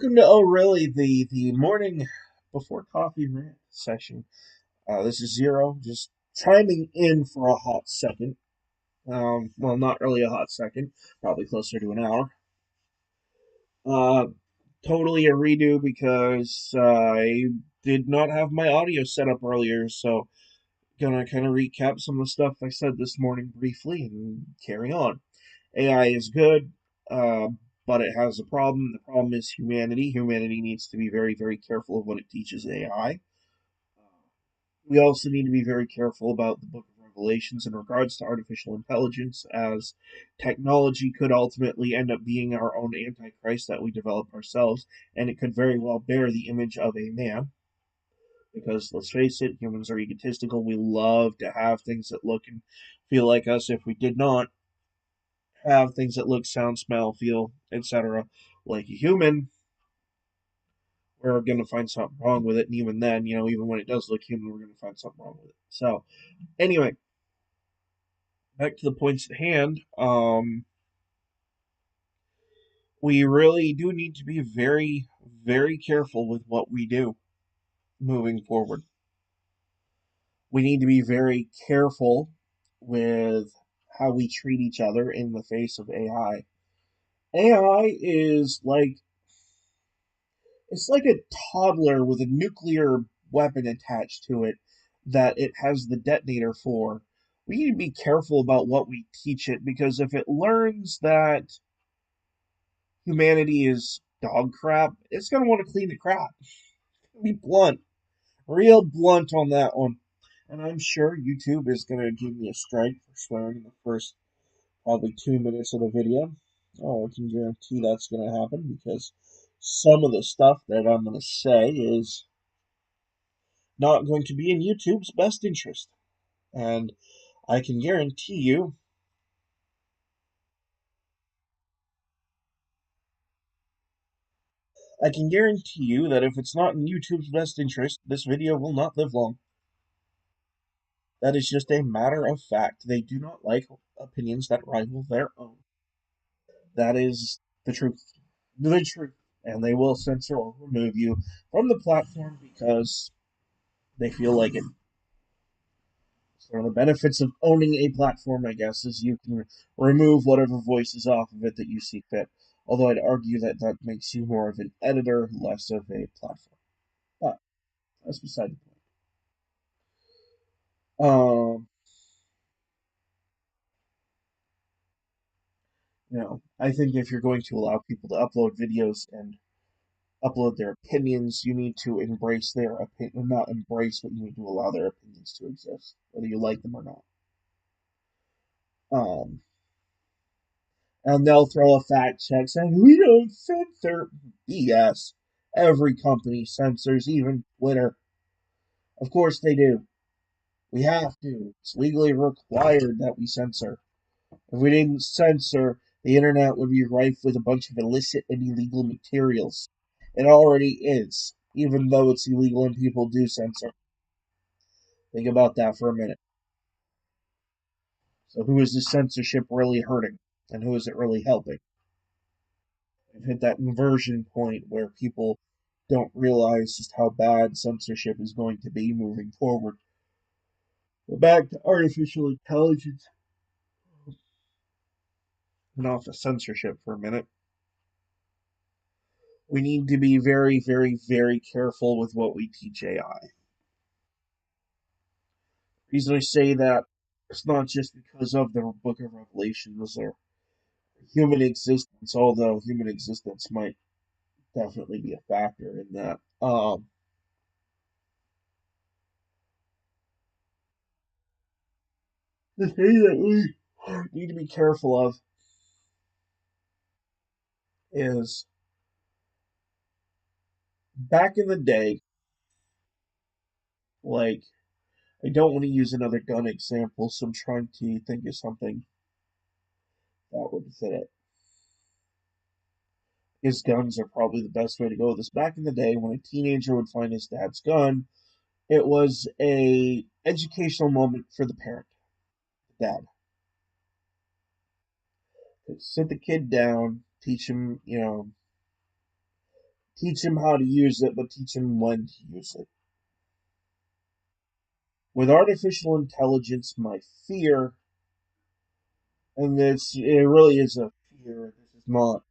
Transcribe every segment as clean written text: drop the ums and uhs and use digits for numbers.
Welcome to Really, the morning before coffee rant session. This is Zero, just chiming in for a hot second. Well, not really a hot second, probably closer to an hour. Uh, Totally a redo because I did not have my audio set up earlier, so gonna kind of recap some of the stuff I said this morning briefly and carry on. AI is good, uh, but it has a problem. The problem is humanity. Humanity needs to be very, very careful of what it teaches AI. We also need to be very careful about the Book of Revelations in regards to artificial intelligence, as technology could ultimately end up being our own antichrist that we develop ourselves, and it could very well bear the image of a man. Because let's face it, humans are egotistical. We love to have things that look and feel like us. If we did not have things that look, sound, smell, feel, etc., like a human, we're going to find something wrong with it. And even then, even when it does look human, we're going to find something wrong with it. So, anyway, back to the points at hand. We really do need to be very, very careful with what we do moving forward. We need to be very careful with how we treat each other in the face of AI. AI is like it's like a toddler with a nuclear weapon attached to it that it has the detonator for. We need to be careful about what we teach it because if it learns that humanity is dog crap, it's going to want to clean the crap. Be blunt, real blunt on that one. And I'm sure YouTube is going to give me a strike for swearing in the first probably 2 minutes of the video. Oh, I can guarantee that's going to happen because some of the stuff that I'm going to say is not going to be in YouTube's best interest. And I can guarantee you, I can guarantee you that if it's not in YouTube's best interest, this video will not live long. That is just a matter of fact. They do not like opinions that rival their own. That is the truth. The truth. And they will censor or remove you from the platform because they feel like it. So one of the benefits of owning a platform, I guess, is you can remove whatever voices off of it that you see fit. Although I'd argue that that makes you more of an editor, less of a platform. But that's beside the point. I think if you're going to allow people to upload videos and upload their opinions, you need to embrace their opinion, not embrace, but you need to allow their opinions to exist, whether you like them or not. Um, and they'll throw a fact check saying, we don't censor. BS. Every company censors, even Twitter. Of course they do. We have to. It's legally required that we censor. If we didn't censor, the internet would be rife with a bunch of illicit and illegal materials. It already is, even though it's illegal and people do censor. Think about that for a minute. So, who is this censorship really hurting? And who is it really helping? We've hit that inversion point where people don't realize just how bad censorship is going to be moving forward. But back to artificial intelligence and off of censorship for a minute. We need to be very, very, very careful with what we teach AI. Reason I say that it's not just because of the Book of Revelations or human existence, although human existence might definitely be a factor in that. The thing that we need to be careful of is back in the day, like, I don't want to use another gun example, so I'm trying to think of something that would fit it. His guns are probably the best way to go with this. Back in the day, when a teenager would find his dad's gun, it was a educational moment for the parent, the dad. Sit the kid down, teach him, Teach him how to use it, but teach him when to use it. With artificial intelligence, my fear, and it really is a fear. This is not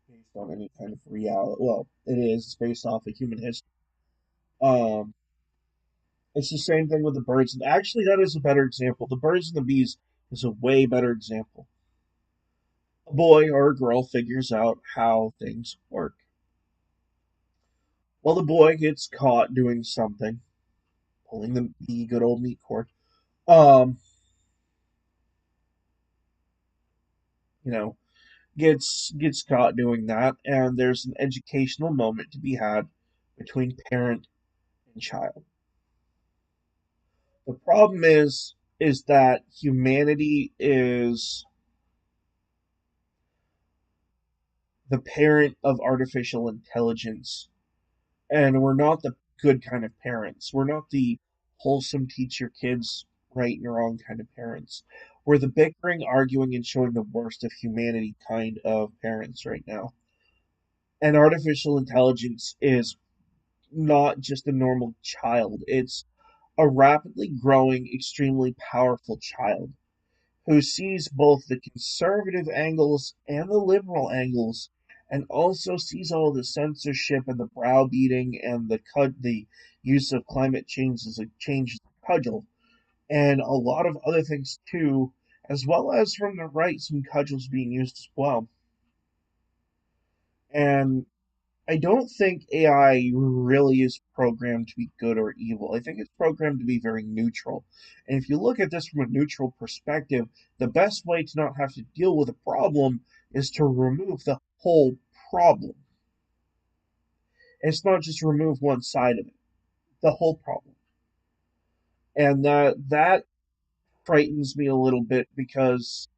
based on any kind of reality. Well, it is. It's based off of human history. Um, it's the same thing with the birds. And actually, that is a better example. The birds and the bees is a way better example. A boy or a girl figures out how things work. Well, the boy gets caught doing something, pulling the good old meat cord. Um, you know, gets caught doing that, and there's an educational moment to be had between parent and child. The problem is that humanity is the parent of artificial intelligence, and we're not the good kind of parents. We're not the wholesome teach your kids right and wrong kind of parents. We're the bickering, arguing, and showing the worst of humanity kind of parents right now. And artificial intelligence is not just a normal child, it's a rapidly growing, extremely powerful child who sees both the conservative angles and the liberal angles, and also sees all the censorship and the browbeating and the use of climate change as a change as a cudgel, and a lot of other things too, as well as from the right some cudgels being used as well. And I don't think AI really is programmed to be good or evil. I think it's programmed to be very neutral. And if you look at this from a neutral perspective, the best way to not have to deal with a problem is to remove the whole problem. It's not just remove one side of it, the whole problem. And that frightens me a little bit because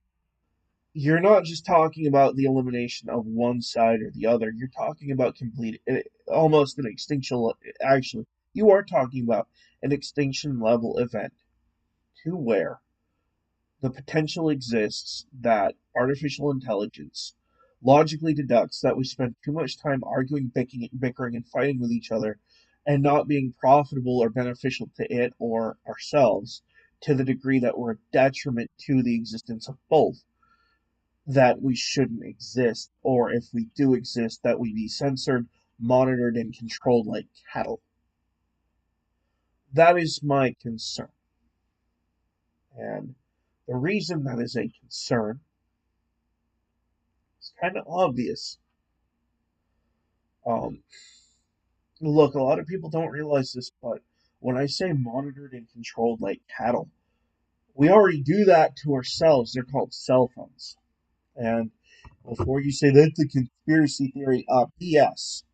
you're not just talking about the elimination of one side or the other. You're talking about almost an extinction. Actually, you are talking about an extinction level event to where the potential exists that artificial intelligence logically deducts that we spend too much time arguing, bickering, and fighting with each other, and not being profitable or beneficial to it or ourselves to the degree that we're a detriment to the existence of both, that we shouldn't exist, or if we do exist, that we be censored, monitored, and controlled like cattle. That is my concern. And the reason that is a concern is kind of obvious. Um, Look, a lot of people don't realize this, but when I say monitored and controlled like cattle, we already do that to ourselves. They're called cell phones. And before you say that's a conspiracy theory, BS.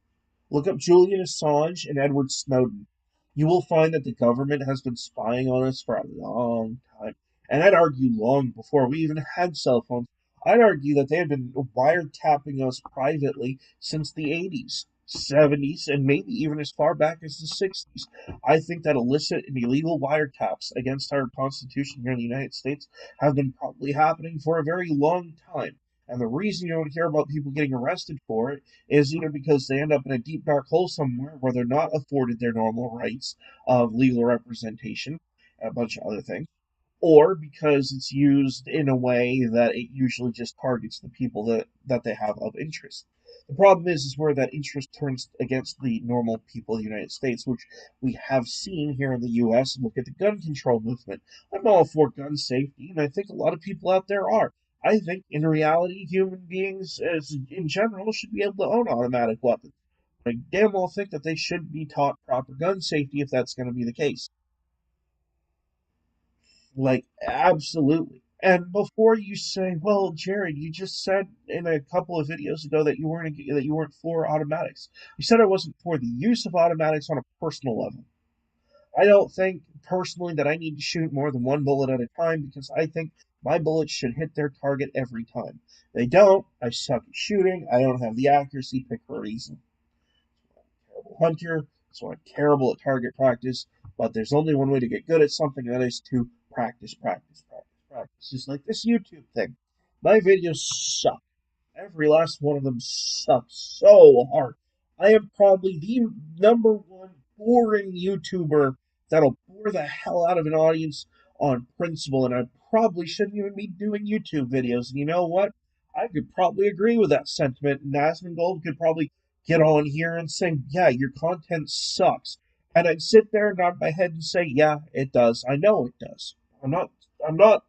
Look up Julian Assange and Edward Snowden. You will find that the government has been spying on us for a long time. And I'd argue long before we even had cell phones. I'd argue that they had been wiretapping us privately since the 80s, 70s, and maybe even as far back as the 60s. I think that illicit and illegal wiretaps against our Constitution here in the United States have been probably happening for a very long time. And the reason you don't hear about people getting arrested for it is either because they end up in a deep dark hole somewhere where they're not afforded their normal rights of legal representation, and a bunch of other things, or because it's used in a way that it usually just targets the people that they have of interest. The problem is where that interest turns against the normal people of the United States, which we have seen here in the U.S. Look at the gun control movement. I'm all for gun safety, and I think a lot of people out there are. I think in reality, human beings, as in general, should be able to own automatic weapons. I damn well think that they should be taught proper gun safety if that's going to be the case. Like, absolutely. And before you say, "Well, Jared, you just said in a couple of videos ago that you weren't for automatics," you said I wasn't for the use of automatics on a personal level. I don't think personally that I need to shoot more than one bullet at a time because I think my bullets should hit their target every time. They don't. I suck at shooting. I don't have the accuracy. Pick a reason. Terrible hunter, so I'm terrible at target practice. But there's only one way to get good at something, and that is to practice, practice, practice, practice. Just like this YouTube thing. My videos suck. Every last one of them sucks so hard. I am probably the number one boring YouTuber that'll bore the hell out of an audience on principle, and I probably shouldn't even be doing YouTube videos. And you know what? I could probably agree with that sentiment, and Asmongold could probably get on here and say, "Yeah, your content sucks," and I'd sit there and nod my head and say, "Yeah, it does. I know it does. I'm not. I'm not.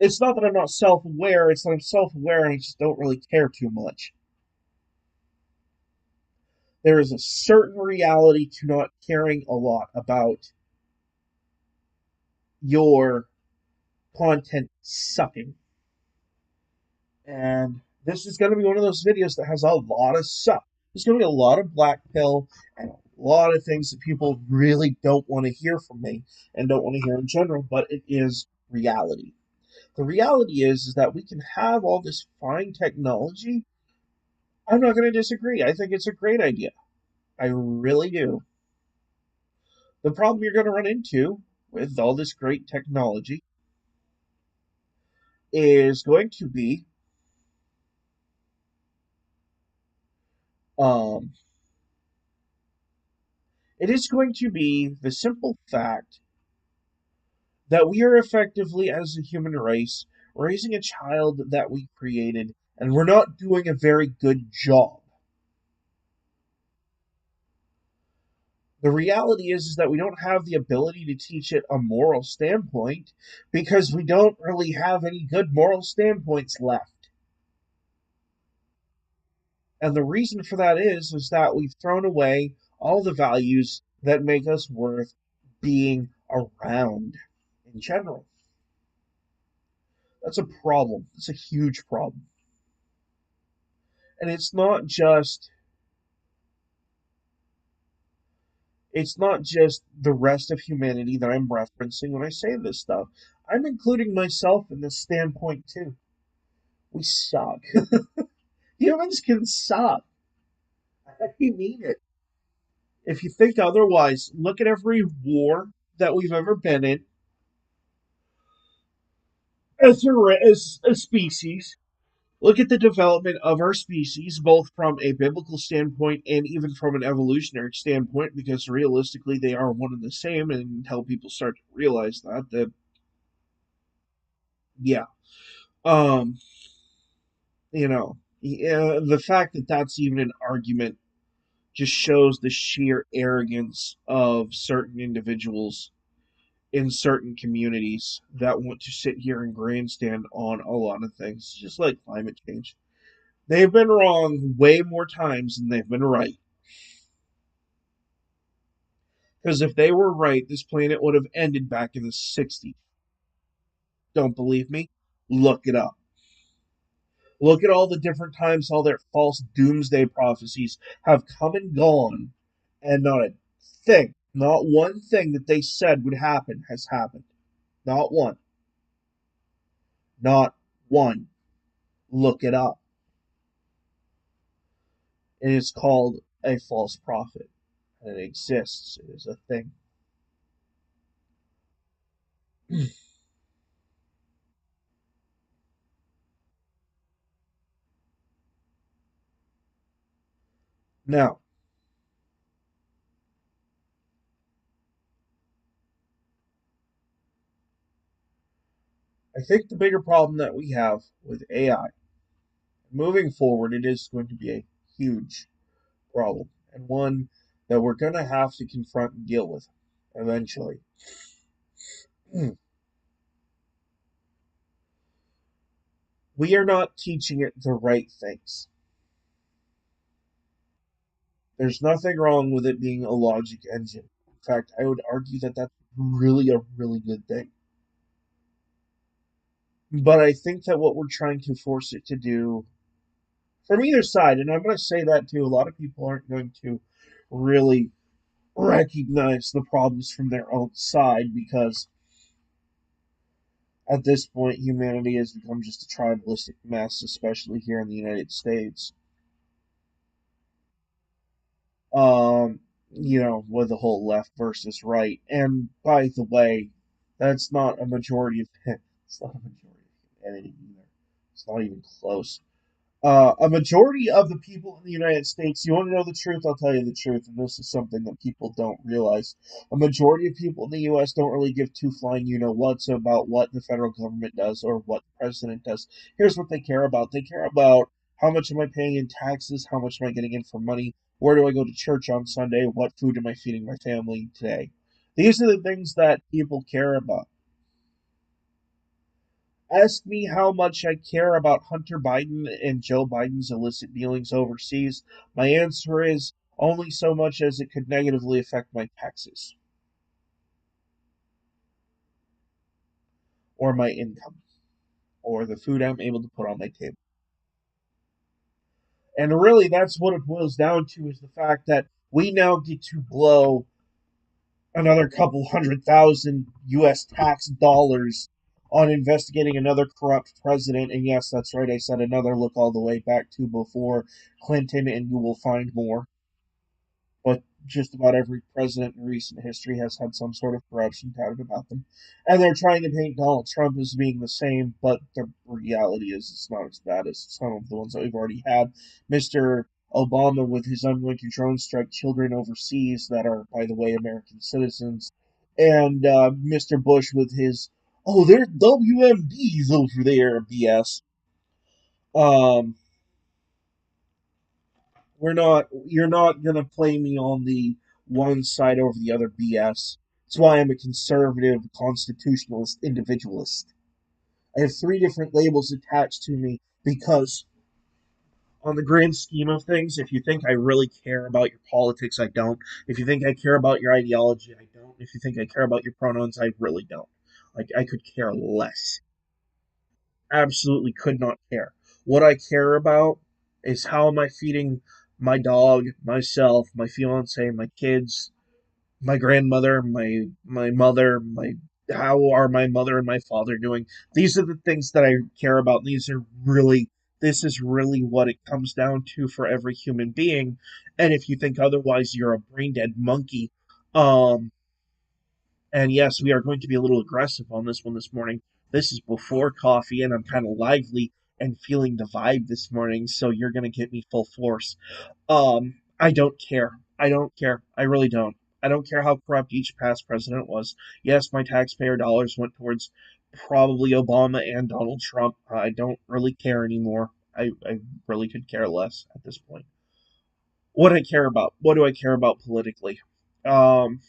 It's not that I'm not self-aware. It's that I'm self-aware and I just don't really care too much." There is a certain reality to not caring a lot about your content sucking. And this is going to be one of those videos that has a lot of suck. There's going to be a lot of black pill and a lot of things that people really don't want to hear from me and don't want to hear in general, but it is reality. The reality is that we can have all this fine technology. I'm not going to disagree. I think it's a great idea. I really do. The problem you're going to run into with all this great technology is going to be um, it is going to be the simple fact that we are effectively, as a human race, raising a child that we created, and we're not doing a very good job. The reality is that we don't have the ability to teach it a moral standpoint because we don't really have any good moral standpoints left. And the reason for that is that we've thrown away all the values that make us worth being around in general. That's a problem. It's a huge problem. And it's not just the rest of humanity that I'm referencing when I say this stuff. I'm including myself in this standpoint too. We suck. Humans can suck. I mean it. If you think otherwise, look at every war that we've ever been in as a species. Look at the development of our species, both from a biblical standpoint and even from an evolutionary standpoint, because realistically they are one and the same. And until people start to realize that yeah, um, yeah, the fact that that's even an argument just shows the sheer arrogance of certain individuals in certain communities that want to sit here and grandstand on a lot of things, just like climate change. They've been wrong way more times than they've been right. Because if they were right, this planet would have ended back in the 60s. Don't believe me? Look it up. Look at all the different times all their false doomsday prophecies have come and gone, and not a thing, not one thing that they said would happen has happened. Not one. Not one. Look it up. It is called a false prophet, and it exists. It is a thing. Now, I think the bigger problem that we have with AI moving forward, it is going to be a huge problem and one that we're going to have to confront and deal with eventually. We are not teaching it the right things. There's nothing wrong with it being a logic engine. In fact, I would argue that that's really a really good thing. But I think that what we're trying to force it to do from either side, and I'm going to say that too, a lot of people aren't going to really recognize the problems from their own side because at this point humanity has become just a tribalistic mess, especially here in the United States. Um, with the whole left versus right. And by the way, that's not a majority of it's not a majority of humanity either. It's not even close. A majority of the people in the United States, you want to know the truth? I'll tell you the truth, and this is something that people don't realize. A majority of people in the U.S. don't really give two flying you know what's about what the federal government does or what the president does. Here's what they care about: they care about how much am I paying in taxes, how much am I getting in for money, where do I go to church on Sunday, what food am I feeding my family today. These are the things that people care about. Ask me how much I care about Hunter Biden and Joe Biden's illicit dealings overseas. My answer is only so much as it could negatively affect my taxes or my income or the food I'm able to put on my table. And really, that's what it boils down to is the fact that we now get to blow another couple $100,000 US tax dollars on investigating another corrupt president. And yes, that's right, I said another. Look all the way back to before Clinton, and you will find more. But just about every president in recent history has had some sort of corruption touted about them. And they're trying to paint Donald Trump as being the same, but the reality is it's not as bad as some of the ones that we've already had. Mr. Obama with his unwilling to drone strike children overseas that are, by the way, American citizens. And Mr. Bush with his, oh, there's WMDs over there, BS. Um, you're not gonna play me on the one side over the other BS. That's why I'm a conservative, constitutionalist, individualist. I have three different labels attached to me because, on the grand scheme of things, if you think I really care about your politics, I don't. If you think I care about your ideology, I don't. If you think I care about your pronouns, I really don't. Like, I could care less. Absolutely could not care. What I care about is how am I feeding my dog, myself, my fiance, my kids, my grandmother, my mother, my how are my mother and my father doing? These are the things that I care about. These are really this is really what it comes down to for every human being. And if you think otherwise, you're a brain dead monkey. Um, and yes, we are going to be a little aggressive on this one this morning. This is before coffee, and I'm kind of lively and feeling the vibe this morning, so you're going to get me full force. I don't care. I don't care. I really don't. I don't care how corrupt each past president was. Yes, my taxpayer dollars went towards probably Obama and Donald Trump. I don't really care anymore. I really could care less at this point. What I care about? What do I care about politically? Um,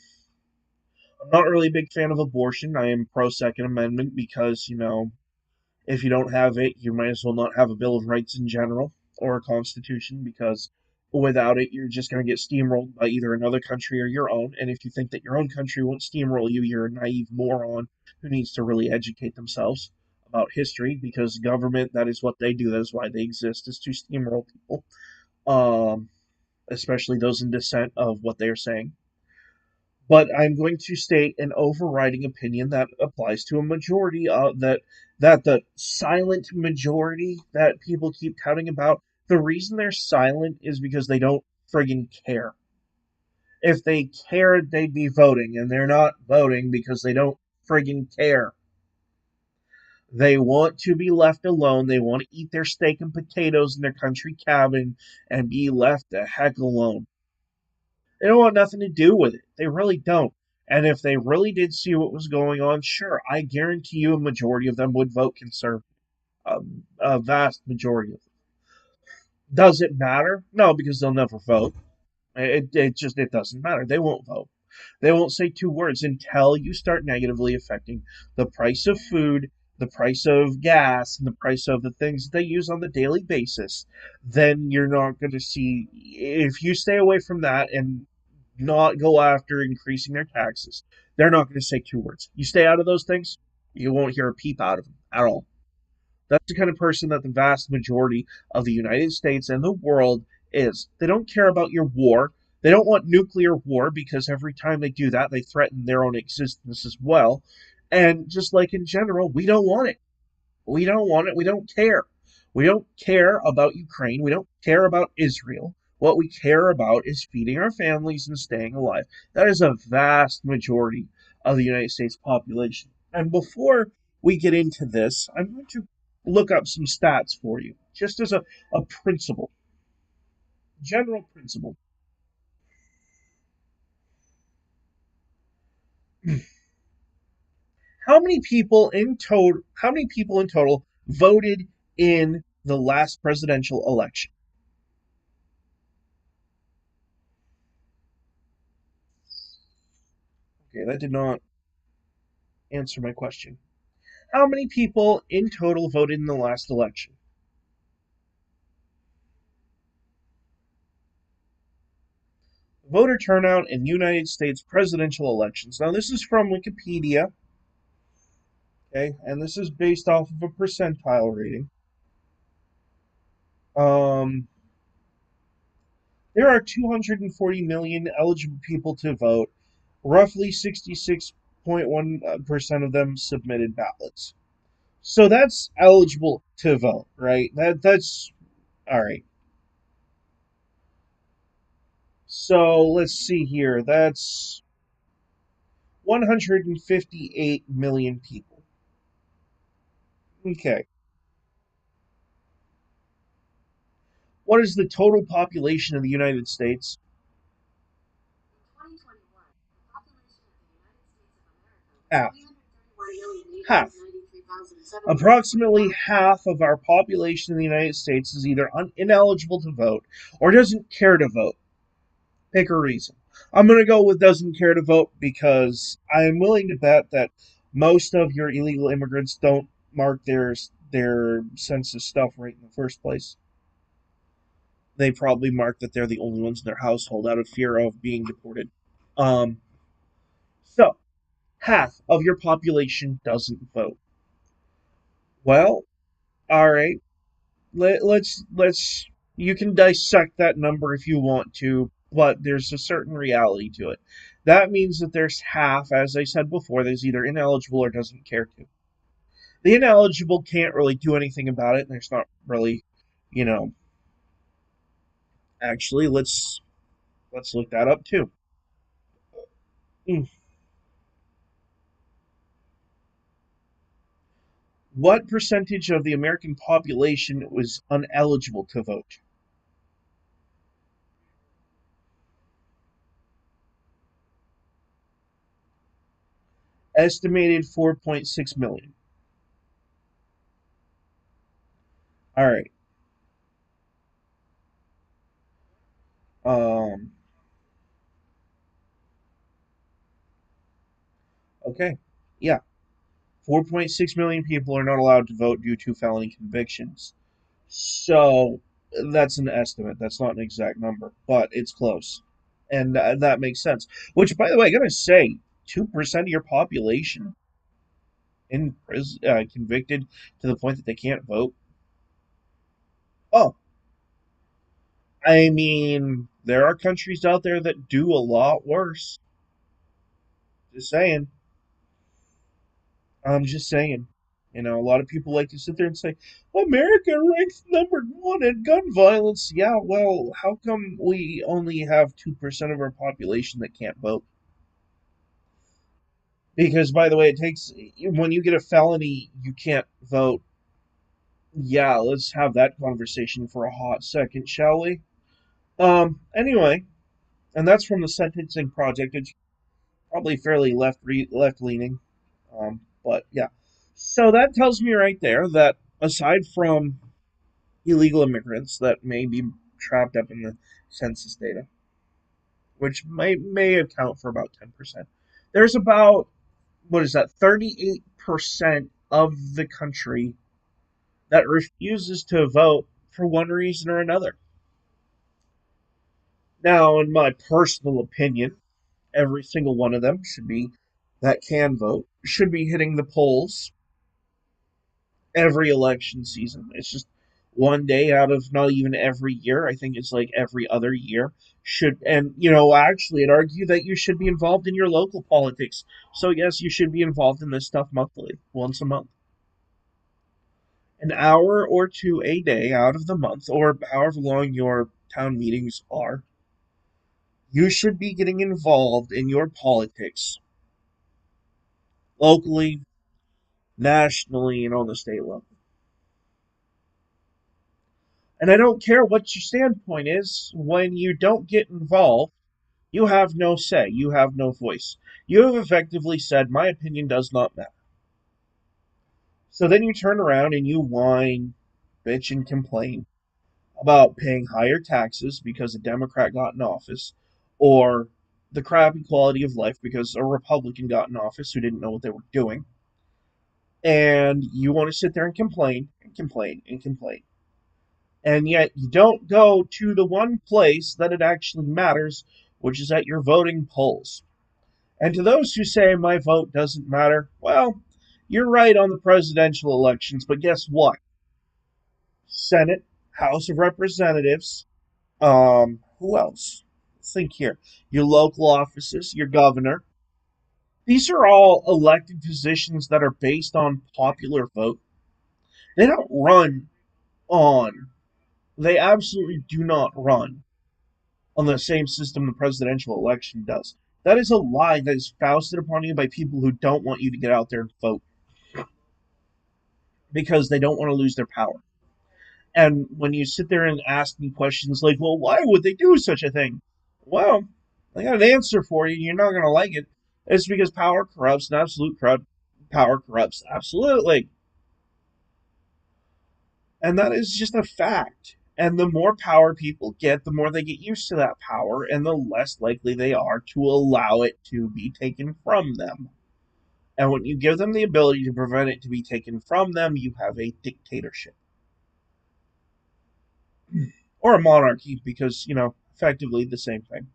I'm not really a big fan of abortion. I am pro Second Amendment because, if you don't have it, you might as well not have a Bill of Rights in general or a Constitution because without it, you're just going to get steamrolled by either another country or your own. And if you think that your own country won't steamroll you, you're a naive moron who needs to really educate themselves about history because government, that is what they do. That is why they exist, is to steamroll people, um, especially those in dissent of what they are saying. But I'm going to state an overriding opinion that applies to a majority of that the silent majority that people keep touting about. The reason they're silent is because they don't friggin' care. If they cared, they'd be voting, and they're not voting because they don't friggin' care. They want to be left alone. They want to eat their steak and potatoes in their country cabin and be left the heck alone. They don't want nothing to do with it. They really don't. And if they really did see what was going on, sure, I guarantee you a majority of them would vote conservative. A vast majority of them. Does it matter? No, because they'll never vote. It doesn't matter. They won't vote. They won't say two words until you start negatively affecting the price of food, the price of gas, and the price of the things they use on the daily basis. Then you're not going to see. If you stay away from that and not go after increasing their taxes, they're not going to say two words. You stay out of those things, you won't hear a peep out of them at all. That's the kind of person that the vast majority of the United States and the world is. They don't care about your war. They don't want nuclear war because every time they do that, they threaten their own existence as well. And just like in general, we don't want it. We don't want it. We don't care. We don't care about Ukraine. We don't care about Israel. What we care about is feeding our families and staying alive. That is a vast majority of the United States population. And before we get into this, I'm going to look up some stats for you. just as a principle, general principle. How many people in total voted in the last presidential election? Okay, that did not answer my question. How many people in total voted in the last election? Voter turnout in United States presidential elections. Now, this is from Wikipedia, okay, and this is based off of a percentile rating. Um, there are 240 million eligible people to vote. Roughly 66.1% of them submitted ballots. So that's eligible to vote, right? That's all right. So let's see here. That's 158 million people. Okay. What is the total population of the United States? Half. Half. Approximately half of our population in the United States is either ineligible to vote or doesn't care to vote. Pick a reason. I'm going to go with doesn't care to vote because I'm willing to bet that most of your illegal immigrants don't mark their census stuff right in the first place. They probably mark that they're the only ones in their household out of fear of being deported. Um, so half of your population doesn't vote. Well, all right. Let's you can dissect that number if you want to, but there's a certain reality to it. That means that there's half, as I said before, that's either ineligible or doesn't care to. The ineligible can't really do anything about it, and there's not really, you know, actually let's look that up too. Mm. What percentage of the American population was uneligible to vote? Estimated 4.6 million. All right. Um, okay. Yeah. 4.6 million people are not allowed to vote due to felony convictions. So that's an estimate. That's not an exact number, but it's close. And that makes sense. Which, by the way, I gotta say, 2% of your population in prison, convicted to the point that they can't vote. Oh, I mean, there are countries out there that do a lot worse. Just saying. I'm just saying. A lot of people like to sit there and say, America ranks number 1 in gun violence. Yeah, well, how come we only have 2% of our population that can't vote? Because, by the way, when you get a felony, you can't vote. Yeah, let's have that conversation for a hot second, shall we? Anyway, and that's from the Sentencing Project. It's probably fairly left leaning. But yeah. So that tells me right there that aside from illegal immigrants that may be trapped up in the census data, which may account for about 10%. There's about what is that 38% of the country that refuses to vote for one reason or another. Now, in my personal opinion, every single one of them should be that can vote should be hitting the polls every election season. It's just one day out of not even every year. I think it's like every other year. Actually, I'd argue that you should be involved in your local politics. So, yes, you should be involved in this stuff monthly, once a month. An hour or two a day out of the month, or however long your town meetings are, you should be getting involved in your politics locally, nationally, and on the state level. And I don't care what your standpoint is, when you don't get involved, you have no say, you have no voice. You have effectively said, my opinion does not matter. So then you turn around and you whine, bitch, and complain about paying higher taxes because a Democrat got in office, or the crappy quality of life because a Republican got in office who didn't know what they were doing. And you want to sit there and complain and complain and complain. And yet you don't go to the one place that it actually matters, which is at your voting polls. And to those who say my vote doesn't matter, well, you're right on the presidential elections, but guess what? Senate, House of Representatives, who else? Let's think here. Your local offices, your governor. These are all elected positions that are based on popular vote. They don't run on, they absolutely do not run on the same system the presidential election does. That is a lie that is foisted upon you by people who don't want you to get out there and vote because they don't want to lose their power. And when you sit there and ask me questions like, well, why would they do such a thing? Well, I got an answer for you. You're not going to like it. It's because power corrupts and power corrupts absolutely. And that is just a fact. And the more power people get, the more they get used to that power, and the less likely they are to allow it to be taken from them. And when you give them the ability to prevent it to be taken from them, you have a dictatorship. Or a monarchy, because, effectively the same thing.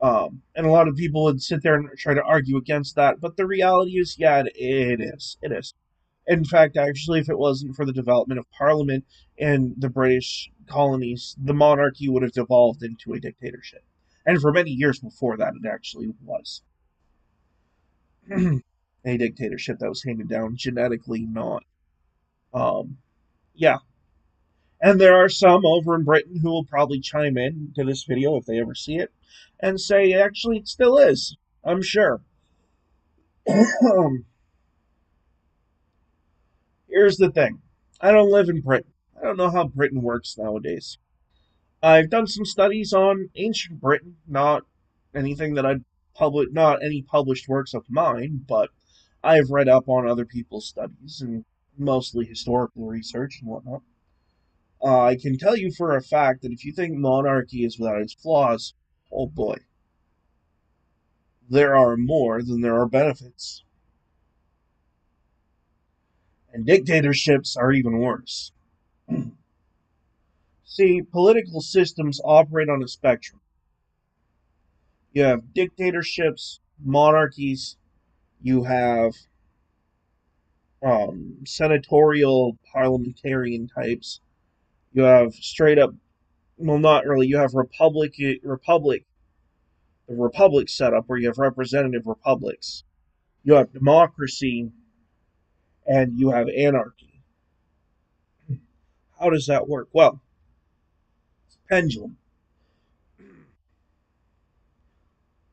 And a lot of people would sit there and try to argue against that, but the reality is, yeah, it is. It is. In fact, actually, if it wasn't for the development of Parliament in the British colonies, the monarchy would have devolved into a dictatorship. And for many years before that, it actually was a dictatorship that was handed down genetically, not. Um, yeah. And there are some over in Britain who will probably chime in to this video if they ever see it and say, actually, it still is. I'm sure. Here's the thing. I don't live in Britain. I don't know how Britain works nowadays. I've done some studies on ancient Britain, not anything that I'd not any published works of mine, but I've read up on other people's studies and mostly historical research and whatnot. I can tell you for a fact that if you think monarchy is without its flaws, oh boy, there are more than there are benefits. And dictatorships are even worse. See, political systems operate on a spectrum. You have dictatorships, monarchies, you have senatorial parliamentarian types, you have straight up, well, not really, you have the republic setup where you have representative republics, you have democracy, and you have anarchy. How does that work? Well, it's a pendulum.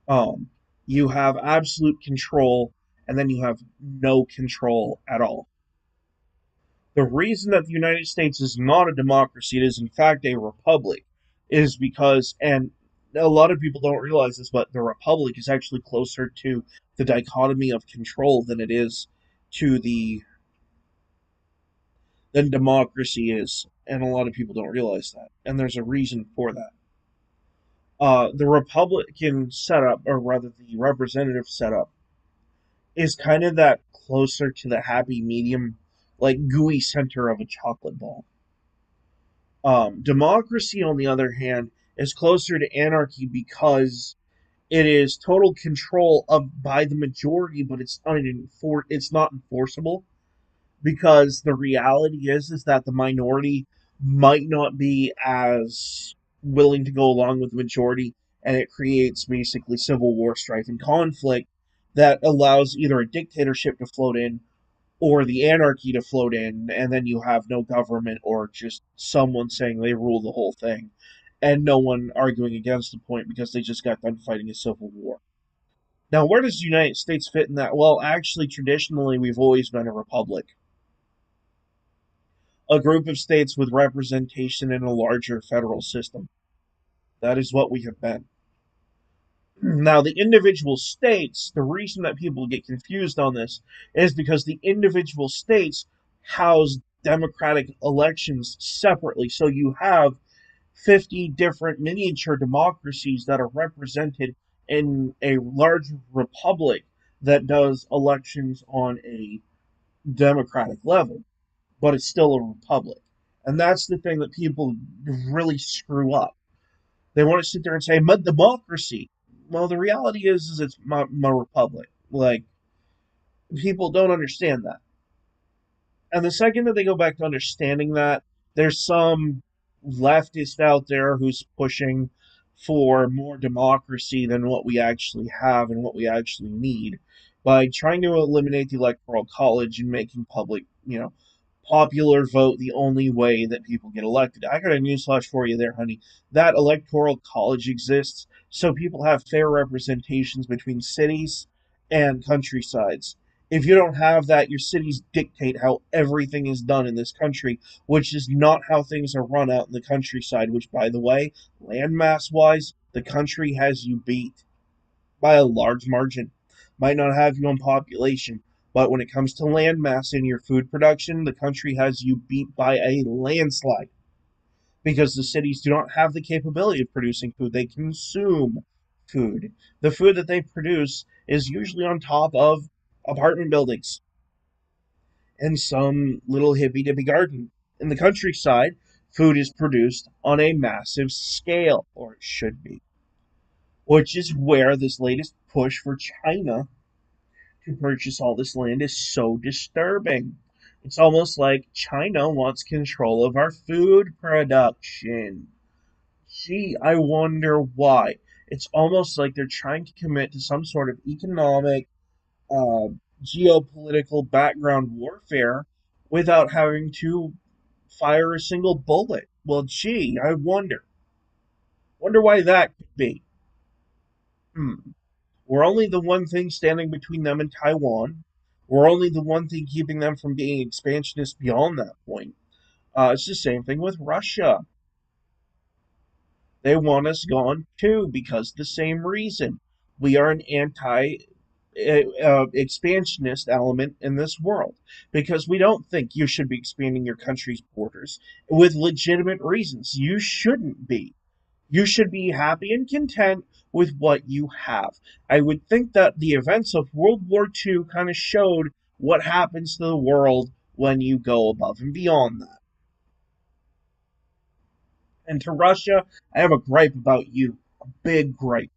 Um, you have absolute control, and then you have no control at all. The reason that the United States is not a democracy, it is in fact a republic, is because, and a lot of people don't realize this, but the republic is actually closer to the dichotomy of control than it is to the than democracy is, and a lot of people don't realize that, and there's a reason for that. The Republican setup, or rather the representative setup, is kind of that closer to the happy medium, like gooey center of a chocolate ball. Democracy, on the other hand, is closer to anarchy because it is total control of by the majority, but it's not enforceable because the reality is that the minority might not be as willing to go along with the majority, and it creates basically civil war, strife, and conflict that allows either a dictatorship to float in or the anarchy to float in, and then you have no government or just someone saying they rule the whole thing, and no one arguing against the point because they just got done fighting a civil war. Now, where does the United States fit in that? Well, actually, traditionally, we've always been a republic. a group of states with representation in a larger federal system. That is what we have been. Now, the individual states, the reason that people get confused on this is because the individual states house democratic elections separately. So you have 50 different miniature democracies that are represented in a large republic that does elections on a democratic level, but it's still a republic. And that's the thing that people really screw up. They want to sit there and say, "My democracy." Well, the reality is it's my republic. Like, people don't understand that. And the second that they go back to understanding that, there's some leftist out there who's pushing for more democracy than what we actually have and what we actually need by trying to eliminate the electoral college and making public, popular vote the only way that people get elected. I got a newsflash for you there, honey. That electoral college exists so people have fair representations between cities and countrysides. If you don't have that, your cities dictate how everything is done in this country, which is not how things are run out in the countryside, which, by the way, landmass wise, the country has you beat by a large margin. Might not have you on population, but when it comes to landmass in your food production, the country has you beat by a landslide because the cities do not have the capability of producing food. They consume food. The food that they produce is usually on top of apartment buildings and some little hippy dippy garden. In the countryside, food is produced on a massive scale, or it should be, which is where this latest push for China to purchase all this land is so disturbing. It's almost like China wants control of our food production. Gee, I wonder why. It's almost like they're trying to commit to some sort of economic, uh, geopolitical background warfare without having to fire a single bullet. Well, gee, I wonder. Wonder why that could be. Hmm. We're only the one thing standing between them and Taiwan. We're only the one thing keeping them from being expansionist beyond that point. It's the same thing with Russia. They want us gone too because the same reason. We are an anti expansionist element in this world because we don't think you should be expanding your country's borders with legitimate reasons. You shouldn't be. You should be happy and content with what you have. I would think that the events of World War II kind of showed what happens to the world when you go above and beyond that. And to Russia, I have a gripe about you. A big gripe.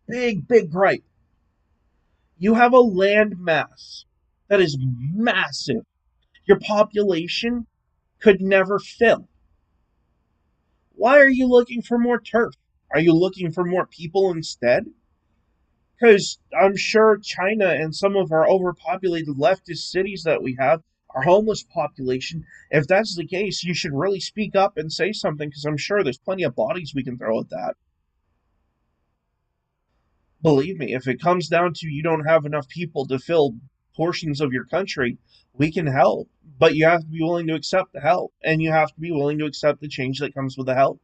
Big, big gripe. You have a land mass that is massive. Your population could never fill. Why are you looking for more turf? Are you looking for more people instead? Because I'm sure China and some of our overpopulated leftist cities that we have, our homeless population, if that's the case, you should really speak up and say something because I'm sure there's plenty of bodies we can throw at that. Believe me, if it comes down to you don't have enough people to fill portions of your country, we can help. But you have to be willing to accept the help, and you have to be willing to accept the change that comes with the help.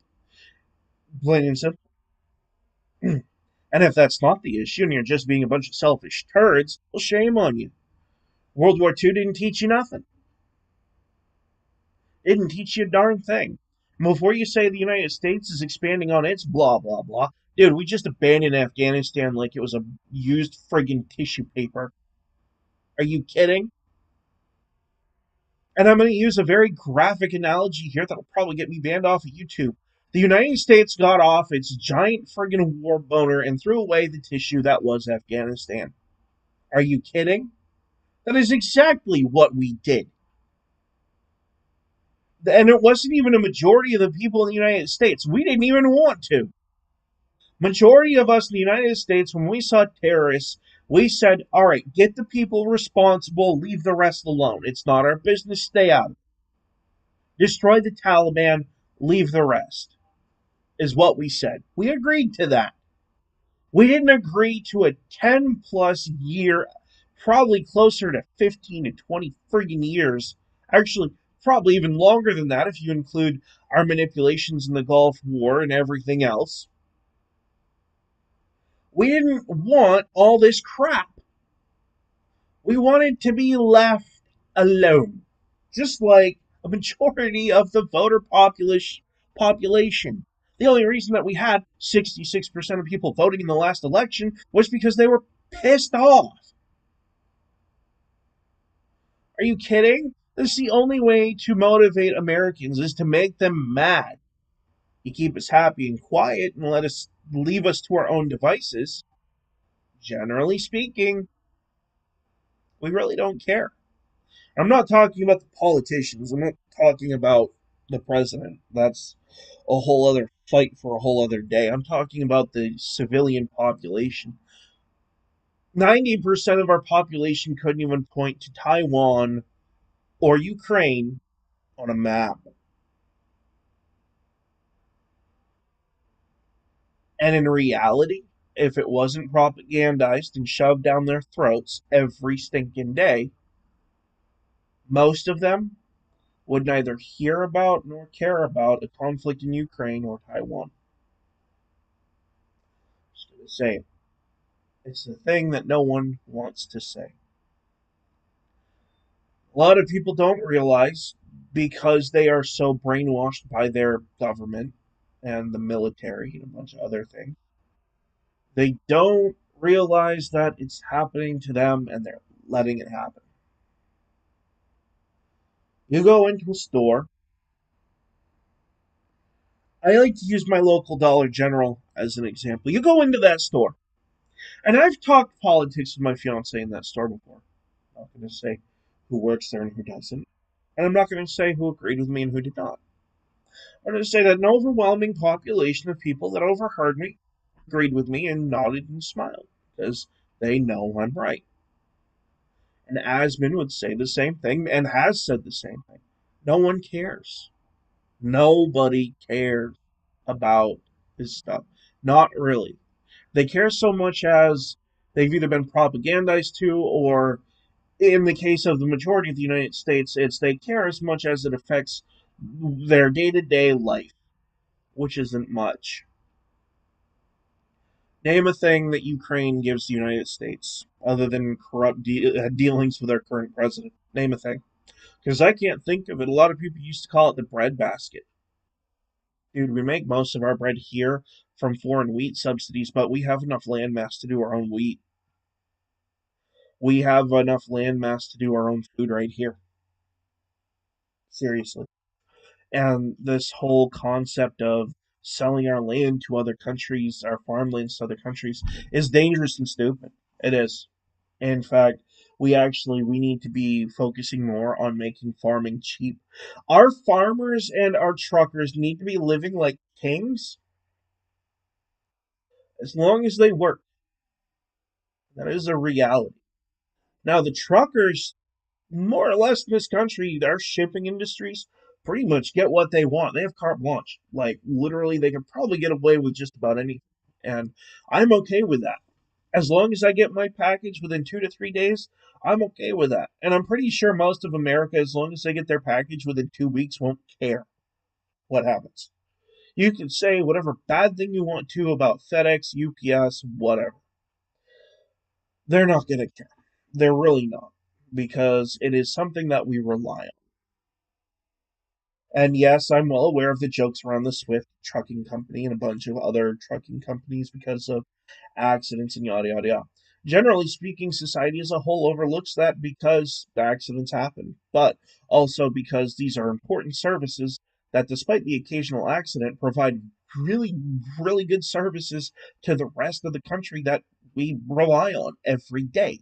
Plain and simple. And if that's not the issue and you're just being a bunch of selfish turds, well, shame on you. World War II didn't teach you nothing. It didn't teach you a darn thing. Before you say the United States is expanding on its blah, blah, blah, dude, we just abandoned Afghanistan like it was a used friggin' tissue paper. Are you kidding? And I'm going to use a very graphic analogy here that'll probably get me banned off of YouTube. The United States got off its giant friggin' war boner and threw away the tissue that was Afghanistan. Are you kidding? That is exactly what we did. And it wasn't even a majority of the people in the United States. We didn't even want to. Majority of us in the United States, when we saw terrorists, we said, all right, get the people responsible, leave the rest alone. It's not our business, stay out of it. Destroy the Taliban, leave the rest, is what we said. We agreed to that. We didn't agree to a 10 plus year, probably closer to 15 to 20 friggin' years. Actually, probably even longer than that if you include our manipulations in the Gulf War and everything else. We didn't want all this crap. We wanted to be left alone, just like a majority of the population. The only reason that we had 66% of people voting in the last election was because they were pissed off. Are you kidding? This is the only way to motivate Americans is to make them mad. You keep us happy and quiet and let us leave us to our own devices. Generally speaking, we really don't care. I'm not talking about the politicians. I'm not talking about the president. That's a whole other fight for a whole other day. I'm talking about the civilian population. 90% of our population couldn't even point to Taiwan or Ukraine on a map. And in reality, if it wasn't propagandized and shoved down their throats every stinking day, most of them would neither hear about nor care about a conflict in Ukraine or Taiwan. Just gonna say it. It's the thing that no one wants to say. A lot of people don't realize because they are so brainwashed by their government and the military and a bunch of other things. They don't realize that it's happening to them and they're letting it happen. You go into a store. I like to use my local Dollar General as an example. You go into that store, and I've talked politics with my fiance in that store before. I'm not going to say who works there and who doesn't. And I'm not going to say who agreed with me and who did not. I'm going to say that an overwhelming population of people that overheard me agreed with me and nodded and smiled because they know I'm right. And Asman would say the same thing and has said the same thing. No one cares. Nobody cares about this stuff. Not really. They care so much as they've either been propagandized to, or in the case of the majority of the United States, it's they care as much as it affects their day to day life, which isn't much. Name a thing that Ukraine gives the United States other than corrupt dealings with our current president. Name a thing. Because I can't think of it. A lot of people used to call it the bread basket. Dude, we make most of our bread here from foreign wheat subsidies, but we have enough land mass to do our own wheat. We have enough land mass to do our own food right here. Seriously. And this whole concept of selling our land to other countries, our farmlands to other countries, is dangerous and stupid. It is. In fact, we need to be focusing more on making farming cheap. Our farmers and our truckers need to be living like kings as long as they work. That is a reality. Now, the truckers, more or less in this country, our shipping industries pretty much get what they want. They have carte blanche. Like, literally, they can probably get away with just about anything. And I'm okay with that. As long as I get my package within 2 to 3 days, I'm okay with that. And I'm pretty sure most of America, as long as they get their package within 2 weeks, won't care what happens. You can say whatever bad thing you want to about FedEx, UPS, whatever. They're not going to care. They're really not. Because it is something that we rely on. And yes, I'm well aware of the jokes around the Swift trucking company and a bunch of other trucking companies because of accidents and yada yada yada. Generally speaking, society as a whole overlooks that because accidents happen, but also because these are important services that, despite the occasional accident, provide really, really good services to the rest of the country that we rely on every day.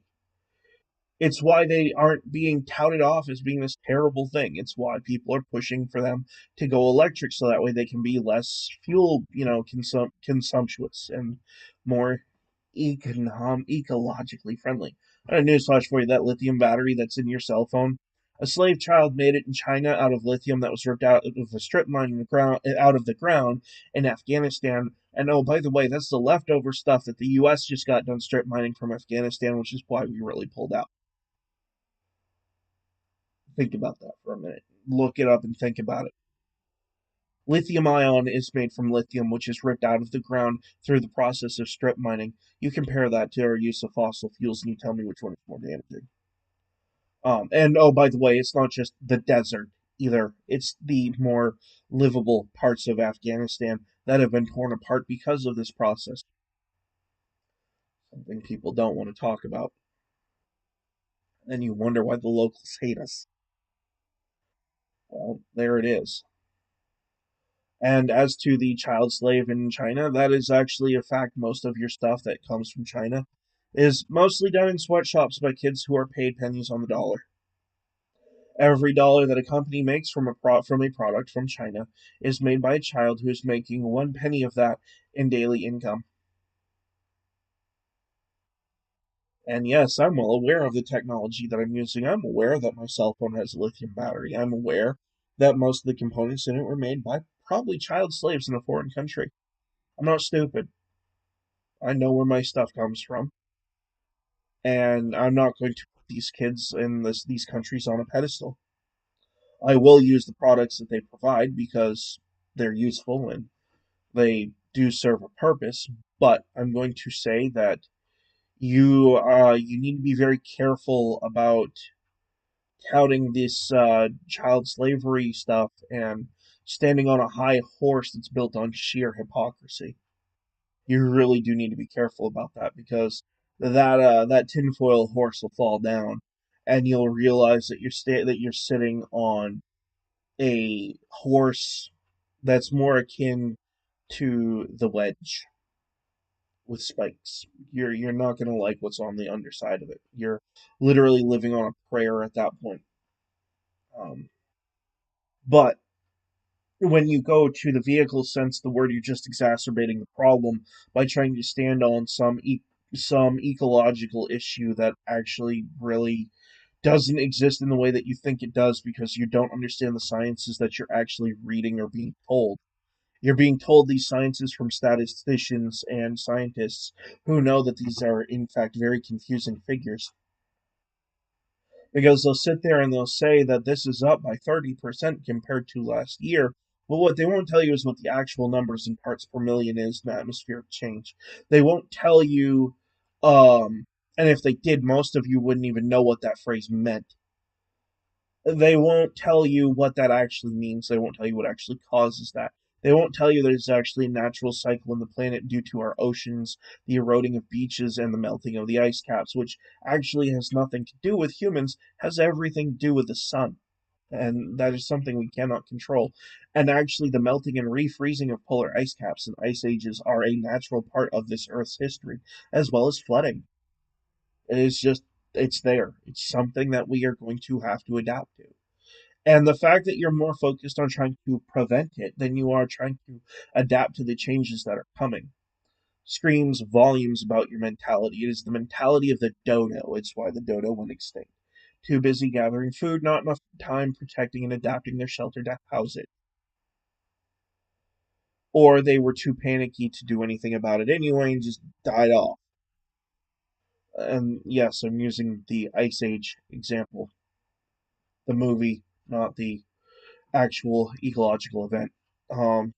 It's why they aren't being touted off as being this terrible thing. It's why people are pushing for them to go electric so that way they can be less fuel, consumptuous and more ecologically friendly. I have a newsflash for you: that lithium battery that's in your cell phone, a slave child made it in China out of lithium that was ripped out of a strip mine in the ground, out of the ground in Afghanistan. And oh, by the way, that's the leftover stuff that the U.S. just got done strip mining from Afghanistan, which is why we really pulled out. Think about that for a minute. Look it up and think about it. Lithium ion is made from lithium, which is ripped out of the ground through the process of strip mining. You compare that to our use of fossil fuels, and you tell me which one is more damaging. And oh, by the way, it's not just the desert either. It's the more livable parts of Afghanistan that have been torn apart because of this process. Something people don't want to talk about. And you wonder why the locals hate us. Well, there it is. And as to the child slave in China, that is actually a fact. Most of your stuff that comes from China is mostly done in sweatshops by kids who are paid pennies on the dollar. Every dollar that a company makes from from a product from China is made by a child who is making 1 penny of that in daily income. And yes, I'm well aware of the technology that I'm using. I'm aware that my cell phone has a lithium battery. I'm aware that most of the components in it were made by probably child slaves in a foreign country. I'm not stupid. I know where my stuff comes from, and I'm not going to put these kids in these countries on a pedestal. I will use the products that they provide because they're useful and they do serve a purpose, but I'm going to say that you need to be very careful about touting this child slavery stuff and standing on a high horse that's built on sheer hypocrisy. You really do need to be careful about that because that tinfoil horse will fall down, and you'll realize that you're sitting on a horse that's more akin to the wedge with spikes. You're not gonna like what's on the underside of it. You're literally living on a prayer at that point. Um, but when you go to the vehicle sense, the word you're just exacerbating the problem by trying to stand on some ecological issue that actually really doesn't exist in the way that you think it does because you don't understand the sciences that you're actually reading or being told. You're being told these sciences from statisticians and scientists who know that these are, in fact, very confusing figures. Because they'll sit there and they'll say that this is up by 30% compared to last year. But what they won't tell you is what the actual numbers in parts per million is in atmospheric change. They won't tell you, and if they did, most of you wouldn't even know what that phrase meant. They won't tell you what that actually means. They won't tell you what actually causes that. They won't tell you there's actually a natural cycle in the planet due to our oceans, the eroding of beaches, and the melting of the ice caps, which actually has nothing to do with humans, has everything to do with the sun. And that is something we cannot control. And actually, the melting and refreezing of polar ice caps and ice ages are a natural part of this Earth's history, as well as flooding. It is just, it's there. It's something that we are going to have to adapt to. And the fact that you're more focused on trying to prevent it than you are trying to adapt to the changes that are coming screams volumes about your mentality. It is the mentality of the dodo. It's why the dodo went extinct. Too busy gathering food, not enough time protecting and adapting their shelter to house it. Or they were too panicky to do anything about it anyway and just died off. And yes, I'm using the Ice Age example, the movie, not the actual ecological event. Um,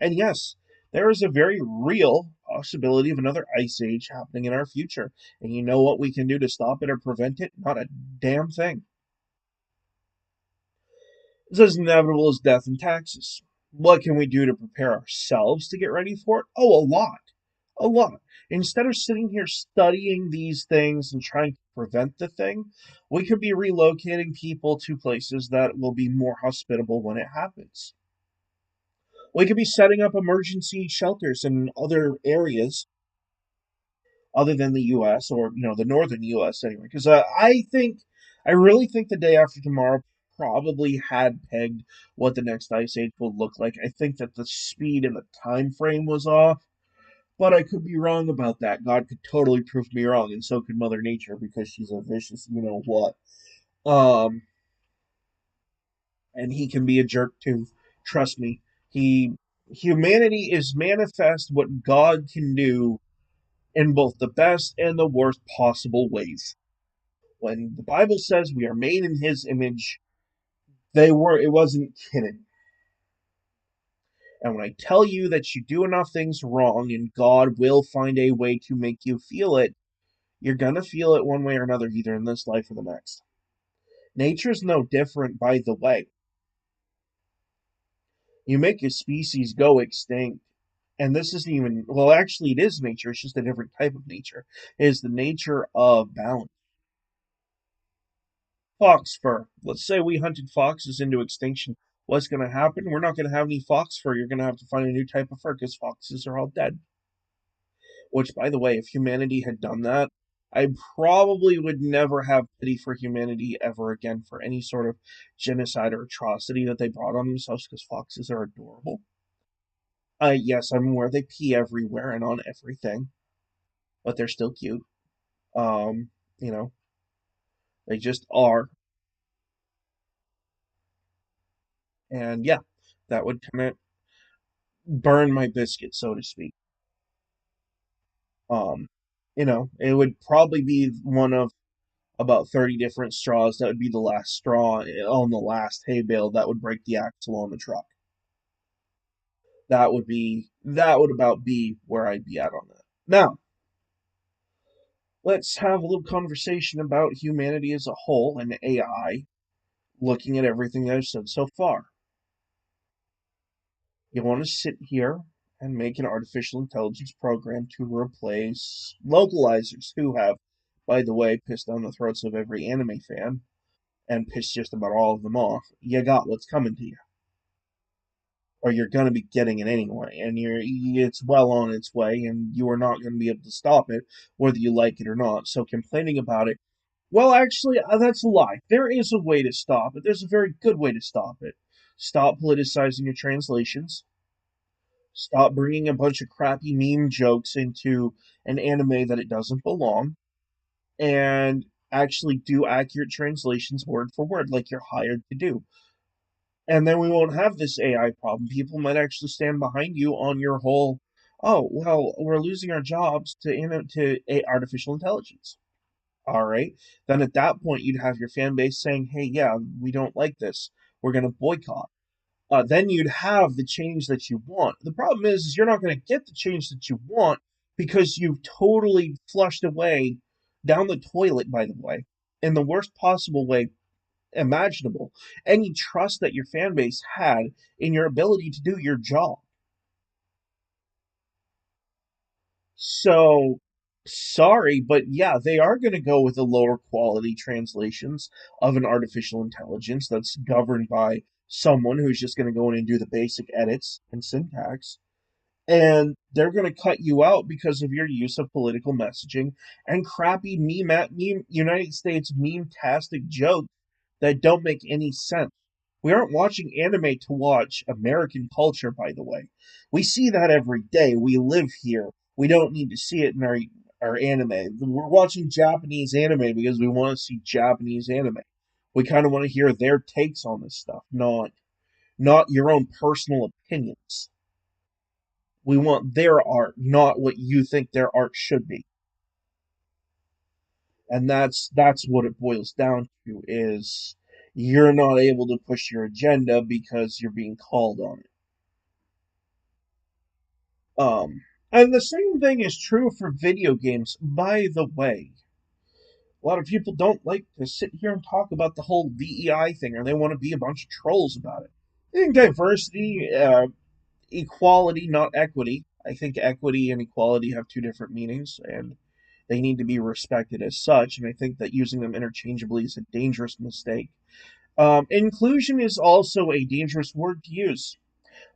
and yes, there is a very real possibility of another ice age happening in our future. And you know what we can do to stop it or prevent it? Not a damn thing. It's as inevitable as death and taxes. What can we do to prepare ourselves to get ready for it? Oh, a lot. A lot. Instead of sitting here studying these things and trying to prevent the thing, we could be relocating people to places that will be more hospitable when it happens. We could be setting up emergency shelters in other areas other than the U.S. or the northern U.S. anyway. Because I really think the day after tomorrow probably had pegged what the next ice age will look like. I think that the speed and the time frame was off, but I could be wrong about that. God could totally prove me wrong, and so could Mother Nature because she's a vicious, you know what. Um, and he can be a jerk too. Trust me. He Humanity is manifest what God can do in both the best and the worst possible ways. When the Bible says we are made in his image, It wasn't hidden. And when I tell you that you do enough things wrong and God will find a way to make you feel it, you're going to feel it one way or another, either in this life or the next. Nature's no different, by the way. You make a species go extinct, and this isn't even, well, actually, it is nature, it's just a different type of nature. It is the nature of balance. Fox fur. Let's say we hunted foxes into extinction. What's going to happen? We're not going to have any fox fur. You're going to have to find a new type of fur because foxes are all dead. Which, by the way, if humanity had done that, I probably would never have pity for humanity ever again for any sort of genocide or atrocity that they brought on themselves because foxes are adorable. Yes, I'm aware they pee everywhere and on everything, but they're still cute. Um, you know, they just are. And yeah, that would kind of burn my biscuit, so to speak. Um, it would probably be one of about 30 different straws. That would be the last straw on the last hay bale that would break the axle on the truck. That would about be where I'd be at on that. Now, let's have a little conversation about humanity as a whole and AI, looking at everything that I've said so far. You want to sit here and make an artificial intelligence program to replace localizers who have, by the way, pissed down the throats of every anime fan and pissed just about all of them off. You got what's coming to you, or you're going to be getting it anyway, and it's well on its way, and you are not going to be able to stop it, whether you like it or not. So complaining about it, well, actually, that's a lie. There is a way to stop it. There's a very good way to stop it. Stop politicizing your translations. Stop bringing a bunch of crappy meme jokes into an anime that it doesn't belong, and actually do accurate translations word for word like you're hired to do. And then we won't have this AI problem. People might actually stand behind you on your whole, oh, well, we're losing our jobs to artificial intelligence. All right. Then at that point, you'd have your fan base saying, hey, yeah, we don't like this. We're going to boycott. Then you'd have the change that you want. The problem is you're not going to get the change that you want because you've totally flushed away down the toilet, by the way, in the worst possible way imaginable, any trust that your fan base had in your ability to do your job. So, sorry, but yeah, they are going to go with the lower quality translations of an artificial intelligence that's governed by someone who's just going to go in and do the basic edits and syntax. And they're going to cut you out because of your use of political messaging and crappy meme United States meme-tastic jokes that don't make any sense. We aren't watching anime to watch American culture, by the way. We see that every day. We live here. We don't need to see it in our anime. We're watching Japanese anime because we want to see Japanese anime. We kind of want to hear their takes on this stuff, not your own personal opinions. We want their art, not what you think their art should be. And that's what it boils down to is you're not able to push your agenda because you're being called on it. And the same thing is true for video games, by the way. A lot of people don't like to sit here and talk about the whole DEI thing, or they want to be a bunch of trolls about it. I think diversity, equality, not equity. I think equity and equality have two different meanings, and they need to be respected as such. And I think that using them interchangeably is a dangerous mistake. Inclusion is also a dangerous word to use.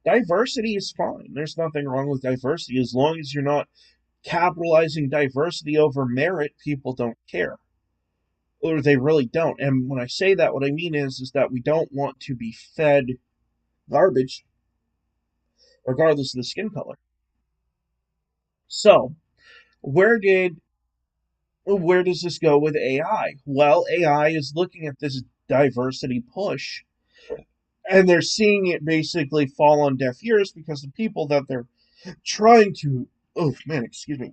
Diversity is fine. There's nothing wrong with diversity as long as you're not capitalizing diversity over merit. People don't care, or they really don't. And when I say that, what I mean is that we don't want to be fed garbage, regardless of the skin color. So, where did where does this go with AI? Well, AI is looking at this diversity push, and they're seeing it basically fall on deaf ears because the people that they're trying to, oh man, excuse me, it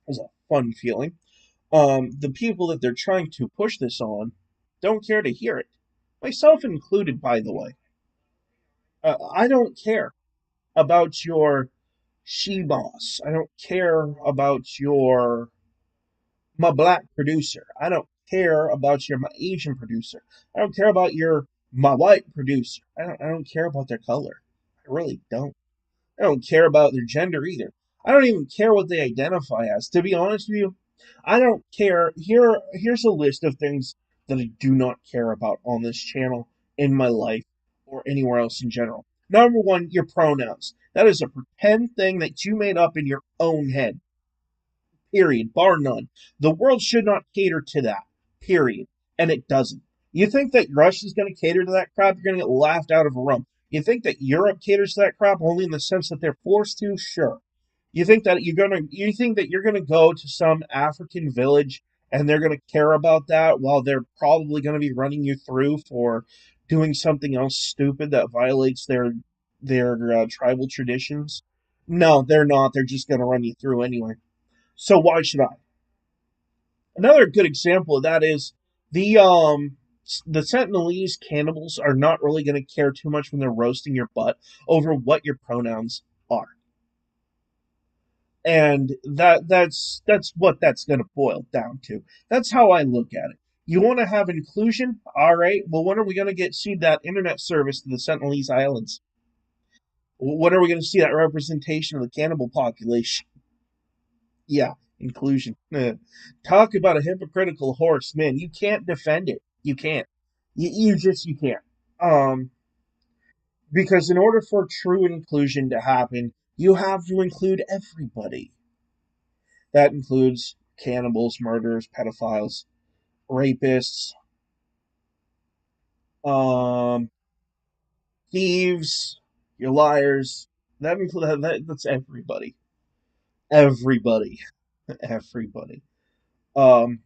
was a fun feeling. The people that they're trying to push this on don't care to hear it. myself included, by the way. I don't care about your she boss. I don't care about your my black producer. I don't care about your my Asian producer. I don't care about your my white producer. I don't care about their color. I really don't. I don't care about their gender either. I don't even care what they identify as. To be honest with you, I don't care. Here's a list of things that I do not care about on this channel, in my life, or anywhere else in general. Number one, your pronouns. That is a pretend thing that you made up in your own head. Period. Bar none. The world should not cater to that. Period. And it doesn't. You think that Russia's going to cater to that crap? You're going to get laughed out of a room. You think that Europe caters to that crap only in the sense that they're forced to? Sure. You think that you're gonna go to some African village and they're gonna care about that while they're probably gonna be running you through for doing something else stupid that violates their tribal traditions? No, they're not. They're just gonna run you through anyway. So why should I? Another good example of that is the Sentinelese cannibals are not really going to care too much when they're roasting your butt over what your pronouns are. And that's what that's going to boil down to. That's how I look at it. You want to have inclusion? All right. Well, when are we going to get see that internet service to the Sentinelese Islands? When are we going to see that representation of the cannibal population? Yeah, inclusion. Talk about a hypocritical horse, man. You can't defend it. You can't. You can't. Um, because in order for true inclusion to happen, you have to include everybody. That includes cannibals, murderers, pedophiles, rapists, um, thieves, your liars. That's everybody. Everybody. Everybody. Um,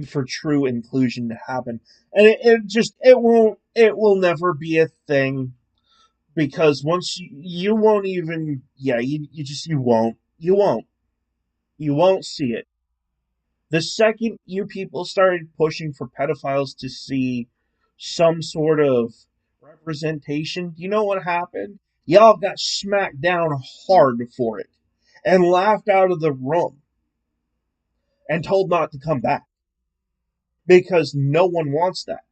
for true inclusion to happen. And it will never be a thing because once you won't even, yeah, you won't see it. The second you people started pushing for pedophiles to see some sort of representation, you know what happened? Y'all got smacked down hard for it and laughed out of the room and told not to come back because no one wants that.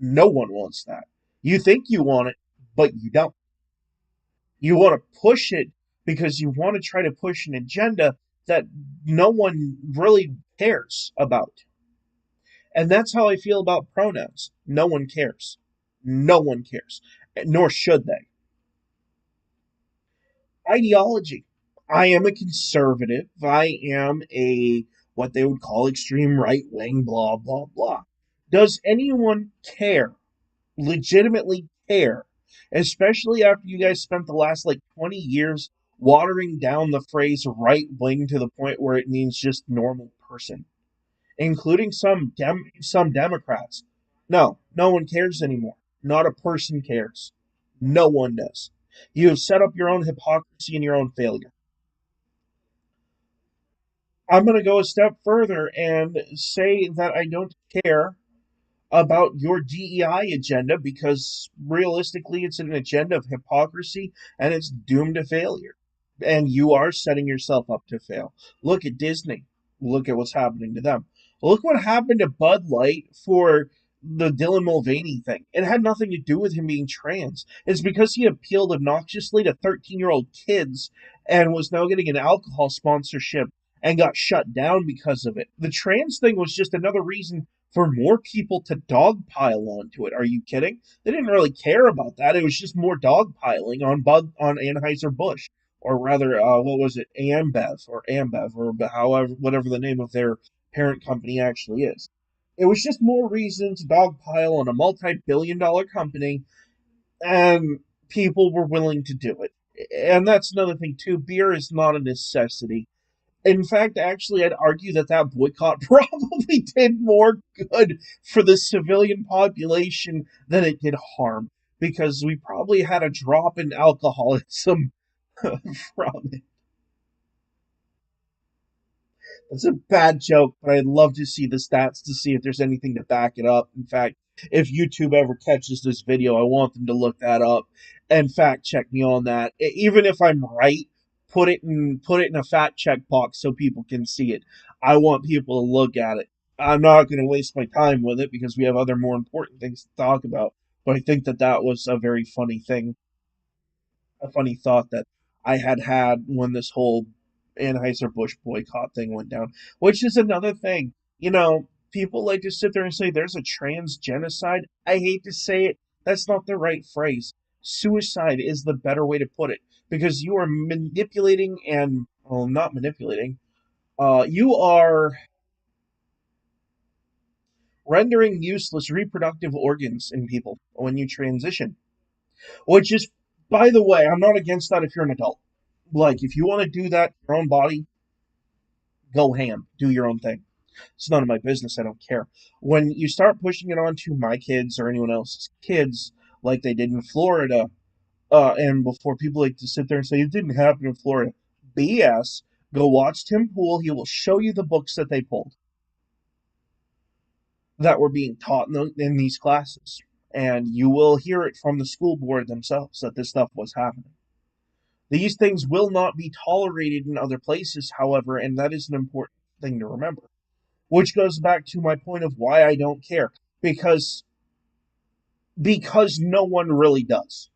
No one wants that. You think you want it, but you don't. You want to push it because you want to try to push an agenda that no one really cares about. And that's how I feel about pronouns. No one cares. No one cares. Nor should they. Ideology. I am a conservative. I am a what they would call extreme right wing, blah, blah, blah. Does anyone care? Legitimately care? Especially after you guys spent the last like 20 years watering down the phrase right wing to the point where it means just normal person, including some Democrats. No, no one cares anymore. Not a person cares. No one does. You have set up your own hypocrisy and your own failure. I'm going to go a step further and say that I don't care about your DEI agenda because realistically, it's an agenda of hypocrisy and it's doomed to failure. And you are setting yourself up to fail. Look at Disney. Look at what's happening to them. Look what happened to Bud Light for the Dylan Mulvaney thing. It had nothing to do with him being trans. It's because he appealed obnoxiously to 13-year-old kids and was now getting an alcohol sponsorship and got shut down because of it. The trans thing was just another reason for more people to dogpile onto it. Are you kidding? They didn't really care about that. It was just more dogpiling on Anheuser Busch, or rather, what was it, Ambev, or however whatever the name of their parent company actually is. It was just more reason to dogpile on a multi-billion-dollar company, and people were willing to do it. And that's another thing too. Beer is not a necessity. In fact, actually, I'd argue that that boycott probably did more good for the civilian population than it did harm, because we probably had a drop in alcoholism from it. It's a bad joke, but I'd love to see the stats to see if there's anything to back it up. In fact, If YouTube ever catches this video, I want them to look that up and fact check me on that. Even if I'm right, put it in a fact check box so people can see it. I want people to look at it. I'm not going to waste my time with it because we have other more important things to talk about. But I think that that was a very funny thing, a funny thought that I had when this whole Anheuser-Busch boycott thing went down, which is another thing. People like to sit there and say there's a trans genocide. I hate to say it, that's not the right phrase. Suicide is the better way to put it because you are manipulating and, well, not manipulating, you are rendering useless reproductive organs in people when you transition. Which is, by the way, I'm not against that if you're an adult. Like, if you want to do that, your own body, go ham. Do your own thing. It's none of my business. I don't care. When you start pushing it onto my kids or anyone else's kids, like they did in Florida, and before people like to sit there and say it didn't happen in Florida, BS. Go watch Tim Pool. He will show you the books that they pulled that were being taught in these classes. And you will hear it from the school board themselves that this stuff was happening. These things will not be tolerated in other places, however, and that is an important thing to remember. Which goes back to my point of why I don't care. Because no one really does.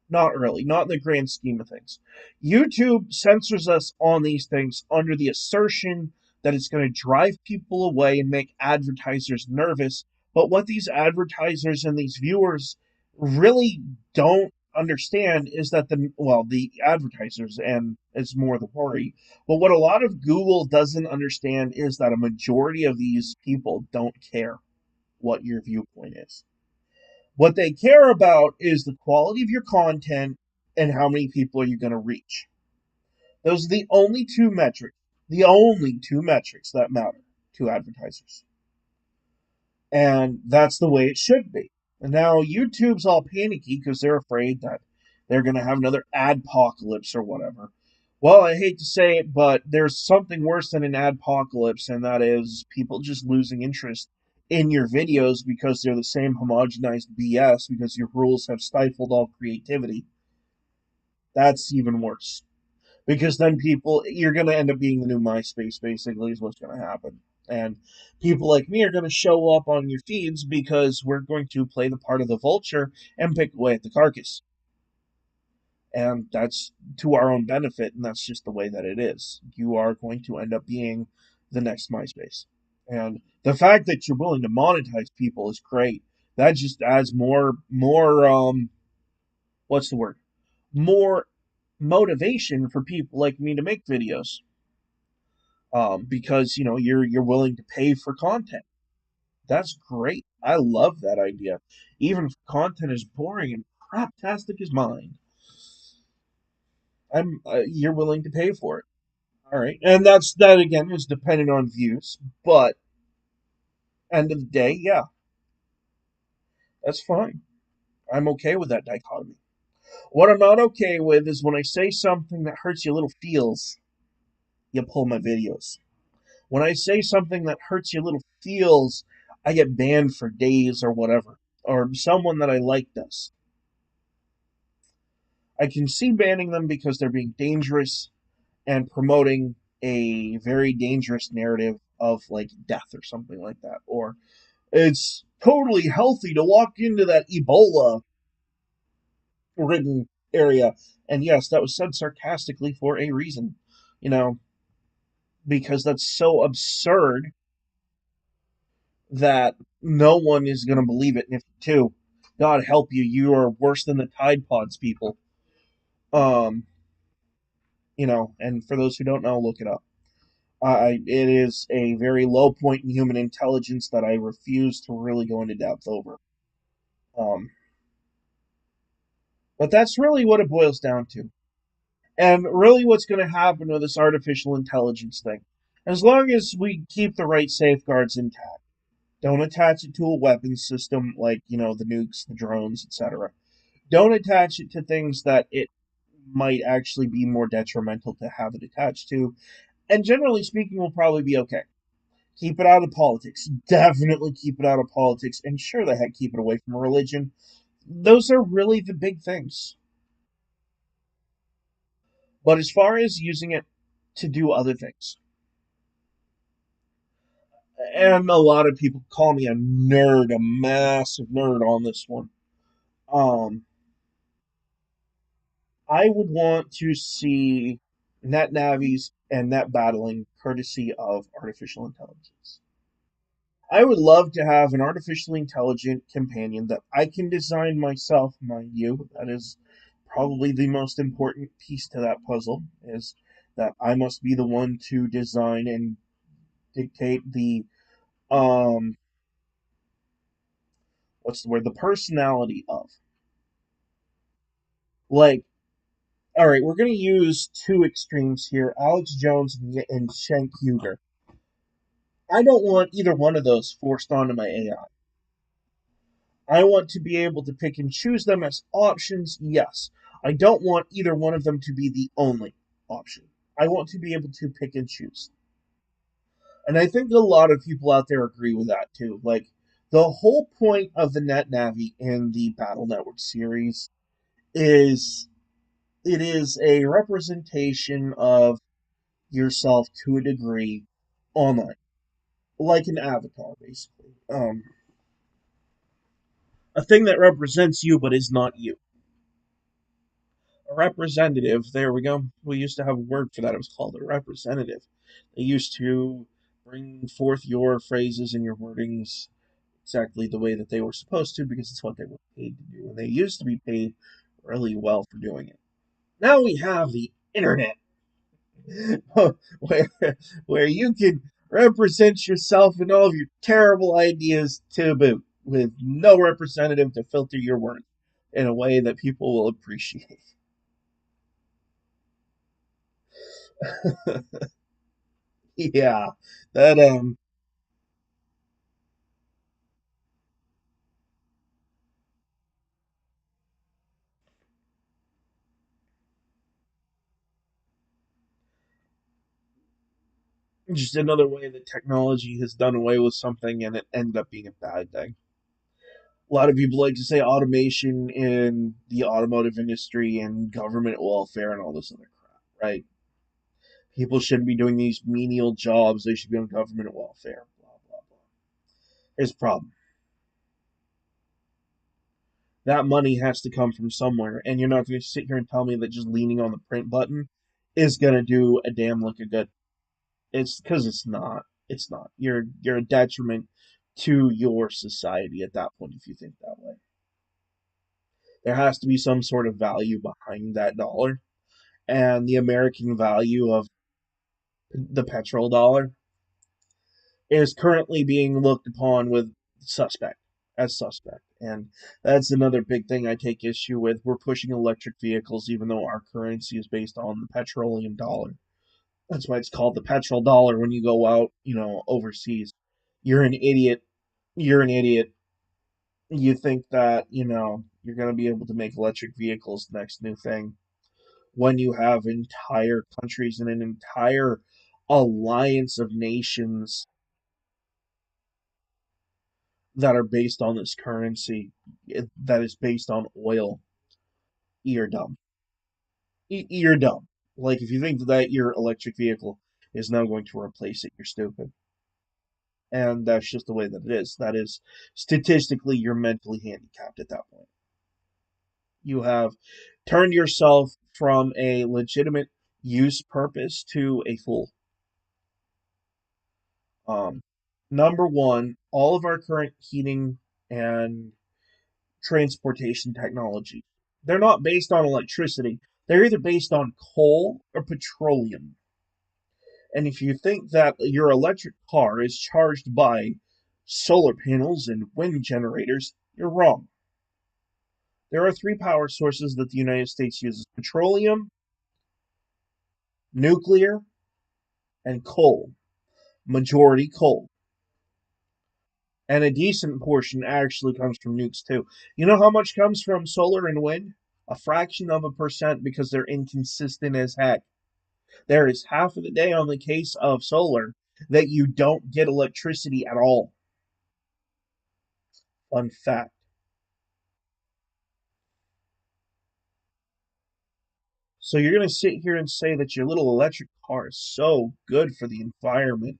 Not really, not in the grand scheme of things. YouTube censors us on these things under the assertion that it's going to drive people away and make advertisers nervous. But what these advertisers and these viewers really don't understand is that the advertisers, and it's more the worry, but what a lot of Google doesn't understand is that a majority of these people don't care what your viewpoint is. What they care about is the quality of your content and how many people are you going to reach. Those are the only two metrics that matter to advertisers. And that's the way it should be. And now YouTube's all panicky because they're afraid that they're going to have another adpocalypse or whatever. Well, I hate to say it, but there's something worse than an adpocalypse, and that is people just losing interest in your videos because they're the same homogenized BS because your rules have stifled all creativity. That's even worse. Because then you're going to end up being the new MySpace, basically, is what's going to happen. And people like me are going to show up on your feeds because we're going to play the part of the vulture and pick away at the carcass. And that's to our own benefit, and that's just the way that it is. You are going to end up being the next MySpace. And the fact that you're willing to monetize people is great. That just adds more what's the word? More motivation for people like me to make videos. Because you're willing to pay for content. That's great. I love that idea. Even if content is boring and craptastic as mine, you're willing to pay for it. All right, and that again is dependent on views, but end of the day, yeah, that's fine. I'm okay with that dichotomy. What I'm not okay with is when I say something that hurts your little feels, you pull my videos. When I say something that hurts your little feels, I get banned for days or whatever. Or someone that I like does. I can see banning them because they're being dangerous and promoting a very dangerous narrative of like death or something like that. Or it's totally healthy to walk into that Ebola ridden area. And yes, that was said sarcastically for a reason. You know, because that's so absurd that no one is going to believe it. And if you do, God help you, you are worse than the Tide Pods people. Um, and for those who don't know, look it up. It is a very low point in human intelligence that I refuse to really go into depth over. Um, but that's really what it boils down to. And really, what's going to happen with this artificial intelligence thing, as long as we keep the right safeguards intact, don't attach it to a weapons system like, the nukes, the drones, etc. Don't attach it to things that it might actually be more detrimental to have it attached to. And generally speaking, we'll probably be okay. Keep it out of politics. Definitely keep it out of politics. And sure the heck keep it away from religion. Those are really the big things. But as far as using it to do other things, and a lot of people call me a nerd, a massive nerd on this one. Um, I would want to see net navies and net battling courtesy of artificial intelligence. I would love to have an artificially intelligent companion that I can design myself, mind you. That is probably the most important piece to that puzzle, is that I must be the one to design and dictate the um what's the word? The personality of. Like, all right, we're going to use two extremes here, Alex Jones and Shank Huger. I don't want either one of those forced onto my AI. I want to be able to pick and choose them as options, yes. I don't want either one of them to be the only option. I want to be able to pick and choose. And I think a lot of people out there agree with that too. Like, the whole point of the Net Navi in the Battle Network series is it is a representation of yourself to a degree online, like an avatar, basically. A thing that represents you but is not you. A representative. There we go. We used to have a word for that. It was called a representative. They used to bring forth your phrases and your wordings exactly the way that they were supposed to because it's what they were paid to do. And they used to be paid really well for doing it. Now we have the internet where where you can represent yourself and all of your terrible ideas to boot with no representative to filter your words in a way that people will appreciate. Yeah, that just another way that technology has done away with something and it ended up being a bad thing. A lot of people like to say automation in the automotive industry and government welfare and all this other crap, right? People shouldn't be doing these menial jobs. They should be on government welfare. Blah blah blah. Here's the problem. That money has to come from somewhere, and you're not going to sit here and tell me that just leaning on the print button is going to do a damn lick of good. It's because it's not. It's not. You're a detriment to your society at that point if you think that way. There has to be some sort of value behind that dollar, and the American value of the petrol dollar is currently being looked upon with suspect as suspect. And that's another big thing I take issue with. We're pushing electric vehicles even though our currency is based on the petroleum dollar. That's why it's called the petrol dollar when you go out, overseas. You're an idiot. You're an idiot. You think that, you're going to be able to make electric vehicles the next new thing when you have entire countries and an entire alliance of nations that are based on this currency that is based on oil. You're dumb. You're dumb. Like, if you think that your electric vehicle is now going to replace it, you're stupid. And that's just the way that it is. That is, statistically, you're mentally handicapped at that point. You have turned yourself from a legitimate use purpose to a fool. Um, Number one, all of our current heating and transportation technology. They're not based on electricity. They're either based on coal or petroleum. And if you think that your electric car is charged by solar panels and wind generators, you're wrong. There are three power sources that the United States uses: petroleum, nuclear, and coal. Majority coal. And a decent portion actually comes from nukes too. You know how much comes from solar and wind? A fraction of a percent because they're inconsistent as heck. There is half of the day on the case of solar, that you don't get electricity at all. Fun fact. So you're going to sit here and say that your little electric car is so good for the environment.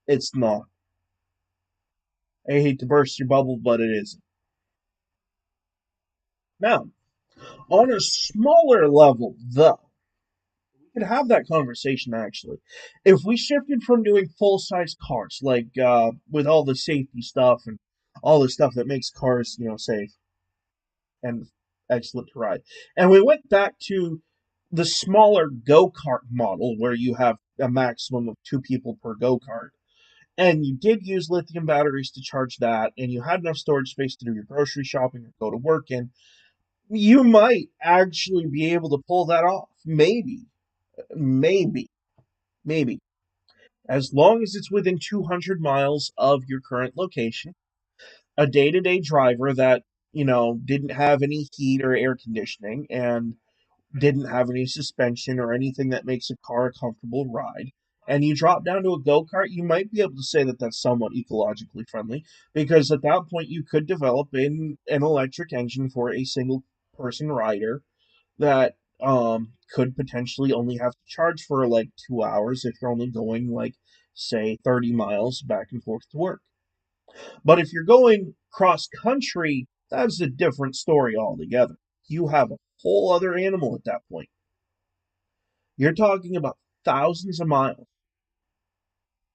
It's not. I hate to burst your bubble, but it isn't. Now, on a smaller level, though, we could have that conversation actually. If we shifted from doing full size cars, like with all the safety stuff and all the stuff that makes cars, safe and excellent to ride, and we went back to the smaller go kart model where you have a maximum of two people per go kart, and you did use lithium batteries to charge that, and you had enough storage space to do your grocery shopping or go to work in, you might actually be able to pull that off. Maybe, maybe, maybe. As long as it's within 200 miles of your current location, a day to day driver that, didn't have any heat or air conditioning and didn't have any suspension or anything that makes a car a comfortable ride, and you drop down to a go kart, you might be able to say that that's somewhat ecologically friendly because at that point you could develop in an electric engine for a single person rider that could potentially only have to charge for like 2 hours if you're only going like say 30 miles back and forth to work. But if you're going cross country, that's a different story altogether. You have a whole other animal at that point. You're talking about thousands of miles.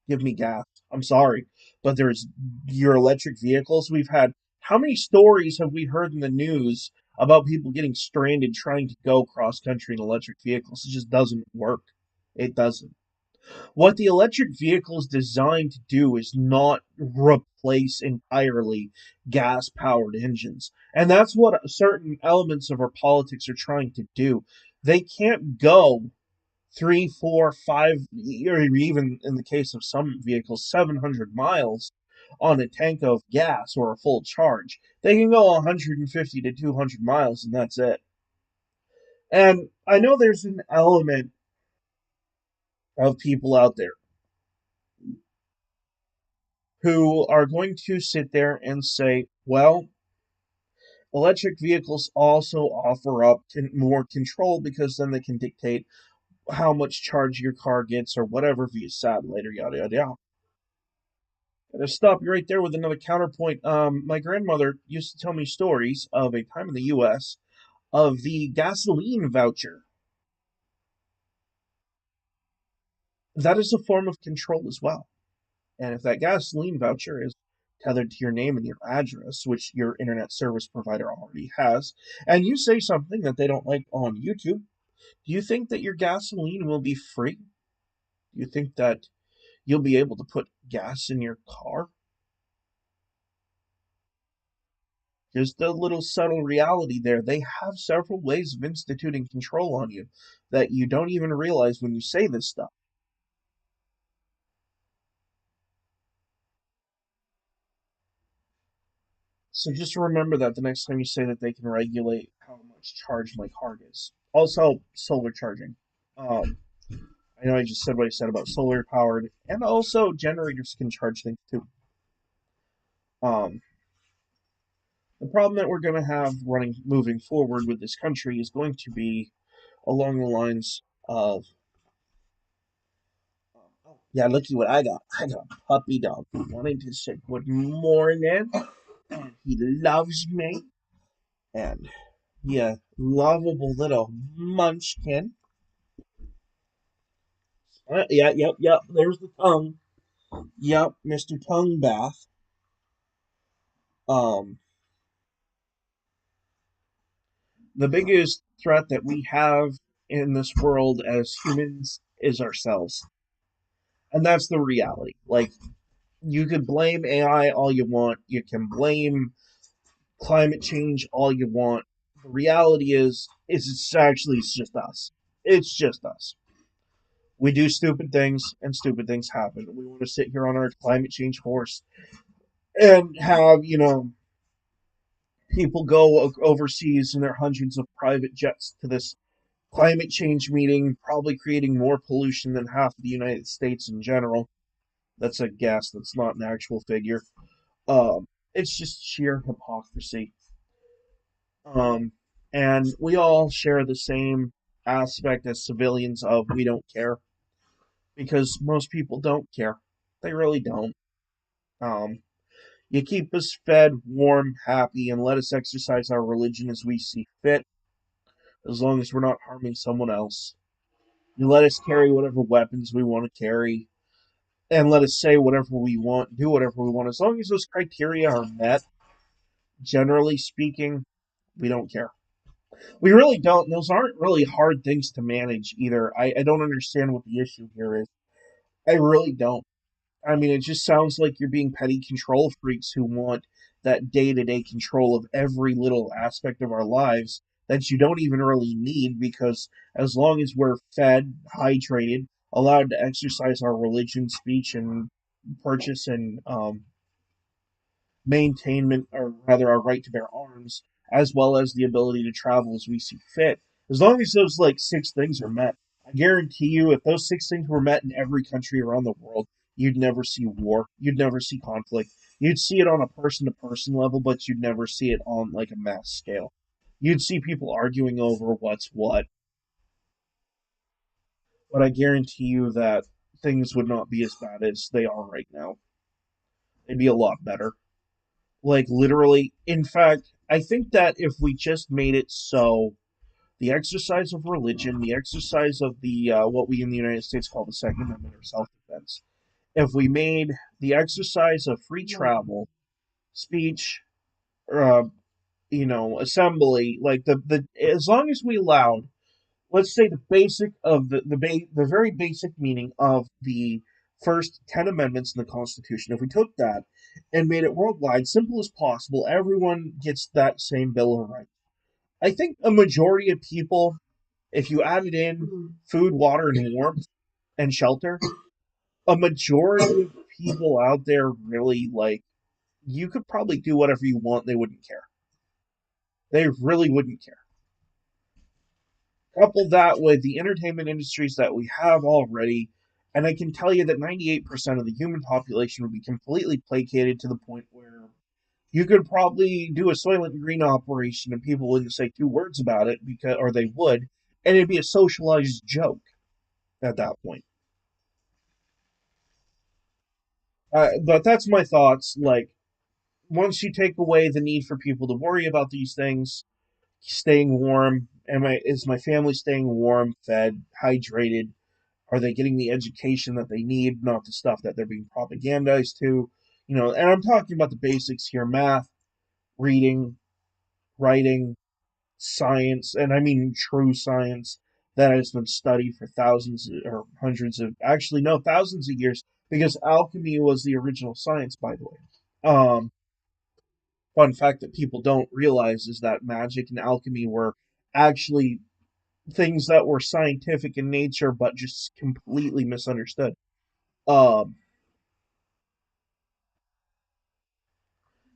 Give me gas. I'm sorry, but there's your electric vehicles. We've had how many stories have we heard in the news about people getting stranded trying to go cross country in electric vehicles? It just doesn't work. It doesn't. What the electric vehicle is designed to do is not replace entirely gas powered engines. And that's what certain elements of our politics are trying to do. They can't go 3, 4, 5, or even in the case of some vehicles, 700 miles on a tank of gas or a full charge. They can go 150 to 200 miles, and that's it. And I know there's an element of people out there who are going to sit there and say, well, electric vehicles also offer up more control because then they can dictate how much charge your car gets or whatever via satellite or yada yada yada. To stop you right there with another counterpoint. My grandmother used to tell me stories of a time in the U.S. of the gasoline voucher. That is a form of control as well. And if that gasoline voucher is tethered to your name and your address, which your internet service provider already has, and you say something that they don't like on YouTube, do you think that your gasoline will be free? Do you think that you'll be able to put gas in your car? Just a little subtle reality there. They have several ways of instituting control on you that you don't even realize when you say this stuff. So just remember that the next time you say that they can regulate how much charge my car gets. Also, solar charging. Um, I know I just said what I said about solar powered, and also generators can charge things too. Um, the problem that we're going to have running moving forward with this country is going to be along the lines of, yeah, looky what I got. I got a puppy dog who wanted to say good morning, and he loves me, and yeah, lovable little munchkin. Yeah, yep, yep. There's the tongue. Yep, Mr. Tongue Bath. Um, the biggest threat that we have in this world as humans is ourselves, and that's the reality. Like, you could blame AI all you want. You can blame climate change all you want. The reality is it's just us. It's just us. We do stupid things, and stupid things happen. We want to sit here on our climate change horse and have people go overseas in their hundreds of private jets to this climate change meeting, probably creating more pollution than half of the United States in general. That's a guess. That's not an actual figure. It's just sheer hypocrisy. Um, and we all share the same aspect as civilians of we don't care because most people don't care. They really don't. Um, you keep us fed, warm, happy, and let us exercise our religion as we see fit, as long as we're not harming someone else. You let us carry whatever weapons we want to carry, and let us say whatever we want, do whatever we want. As long as those criteria are met, generally speaking, we don't care. We really don't. Those aren't really hard things to manage either. I don't understand what the issue here is. I really don't. I mean, it just sounds like you're being petty control freaks who want that day to day control of every little aspect of our lives that you don't even really need because as long as we're fed, hydrated, allowed to exercise our religion, speech, and purchase and maintainment, or rather our right to bear arms, as well as the ability to travel as we see fit. As long as those like six things are met, I guarantee you, if those six things were met in every country around the world, you'd never see war, you'd never see conflict. You'd see it on a person to person level, but you'd never see it on like a mass scale. You'd see people arguing over what's what, but I guarantee you that things would not be as bad as they are right now. They'd be a lot better. Like literally, in fact, I think that if we just made it so the exercise of religion, the exercise of the what we in the United States call the Second Amendment or self-defense, if we made the exercise of free travel, speech, uh, assembly, like the as long as we allowed, let's say the basic of the very basic meaning of the first 10 amendments in the Constitution, if we took that and made it worldwide, simple as possible, everyone gets that same Bill of Rights. I think a majority of people, if you added in food, water, and warmth and shelter, a majority of people out there really like you could probably do whatever you want, they wouldn't care. They really wouldn't care. Couple that with the entertainment industries that we have already, and I can tell you that 98% of the human population would be completely placated to the point where you could probably do a Soylent Green operation and people wouldn't say two words about it because, or they would, and it'd be a socialized joke at that point. But that's my thoughts. Like, once you take away the need for people to worry about these things, staying warm, is my family staying warm, fed, hydrated? Are they getting the education that they need, not the stuff that they're being propagandized to? And I'm talking about the basics here: math, reading, writing, science, and I mean true science that has been studied for thousands or hundreds of, actually, no, thousands of years, because alchemy was the original science, by the way. Fun fact that people don't realize is that magic and alchemy were actually things that were scientific in nature, but just completely misunderstood. Um,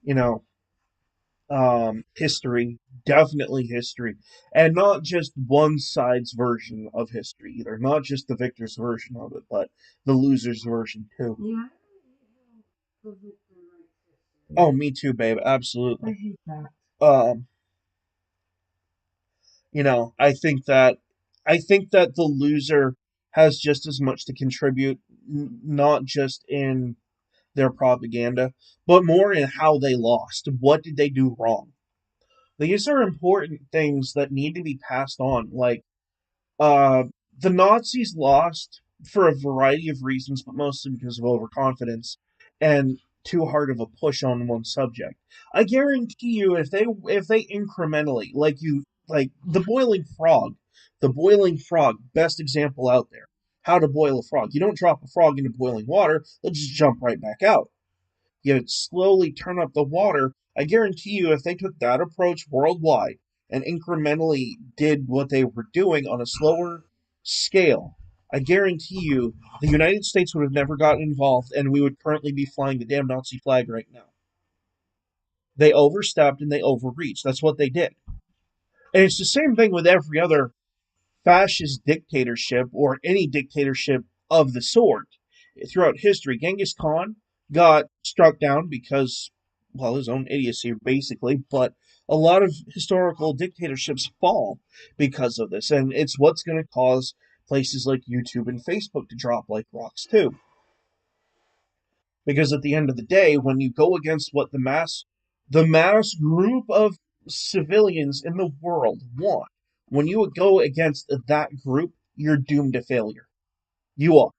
you know, History, definitely history, and not just one side's version of history either. Not just the victor's version of it, but the loser's version too. Yeah. Oh, me too, babe. Absolutely. I hate that. I think that the loser has just as much to contribute, not just in their propaganda, but more in how they lost. What did they do wrong? These are important things that need to be passed on. Like, uh, the Nazis lost for a variety of reasons, but mostly because of overconfidence and too hard of a push on one subject. I guarantee you, if they incrementally, like the boiling frog, best example out there. How to boil a frog? You don't drop a frog into boiling water; they'll just jump right back out. You slowly turn up the water. I guarantee you, if they took that approach worldwide and incrementally did what they were doing on a slower scale, I guarantee you the United States would have never gotten involved and we would currently be flying the damn Nazi flag right now. They overstepped and they overreached. That's what they did. And it's the same thing with every other fascist dictatorship or any dictatorship of the sort. throughout history. Genghis Khan got struck down because, well, his own idiocy, basically, but a lot of historical dictatorships fall because of this, and it's what's going to cause places like YouTube and Facebook to drop like rocks too. Because at the end of the day, when you go against what the mass group of civilians in the world want, when you go against that group, you're doomed to failure. You are.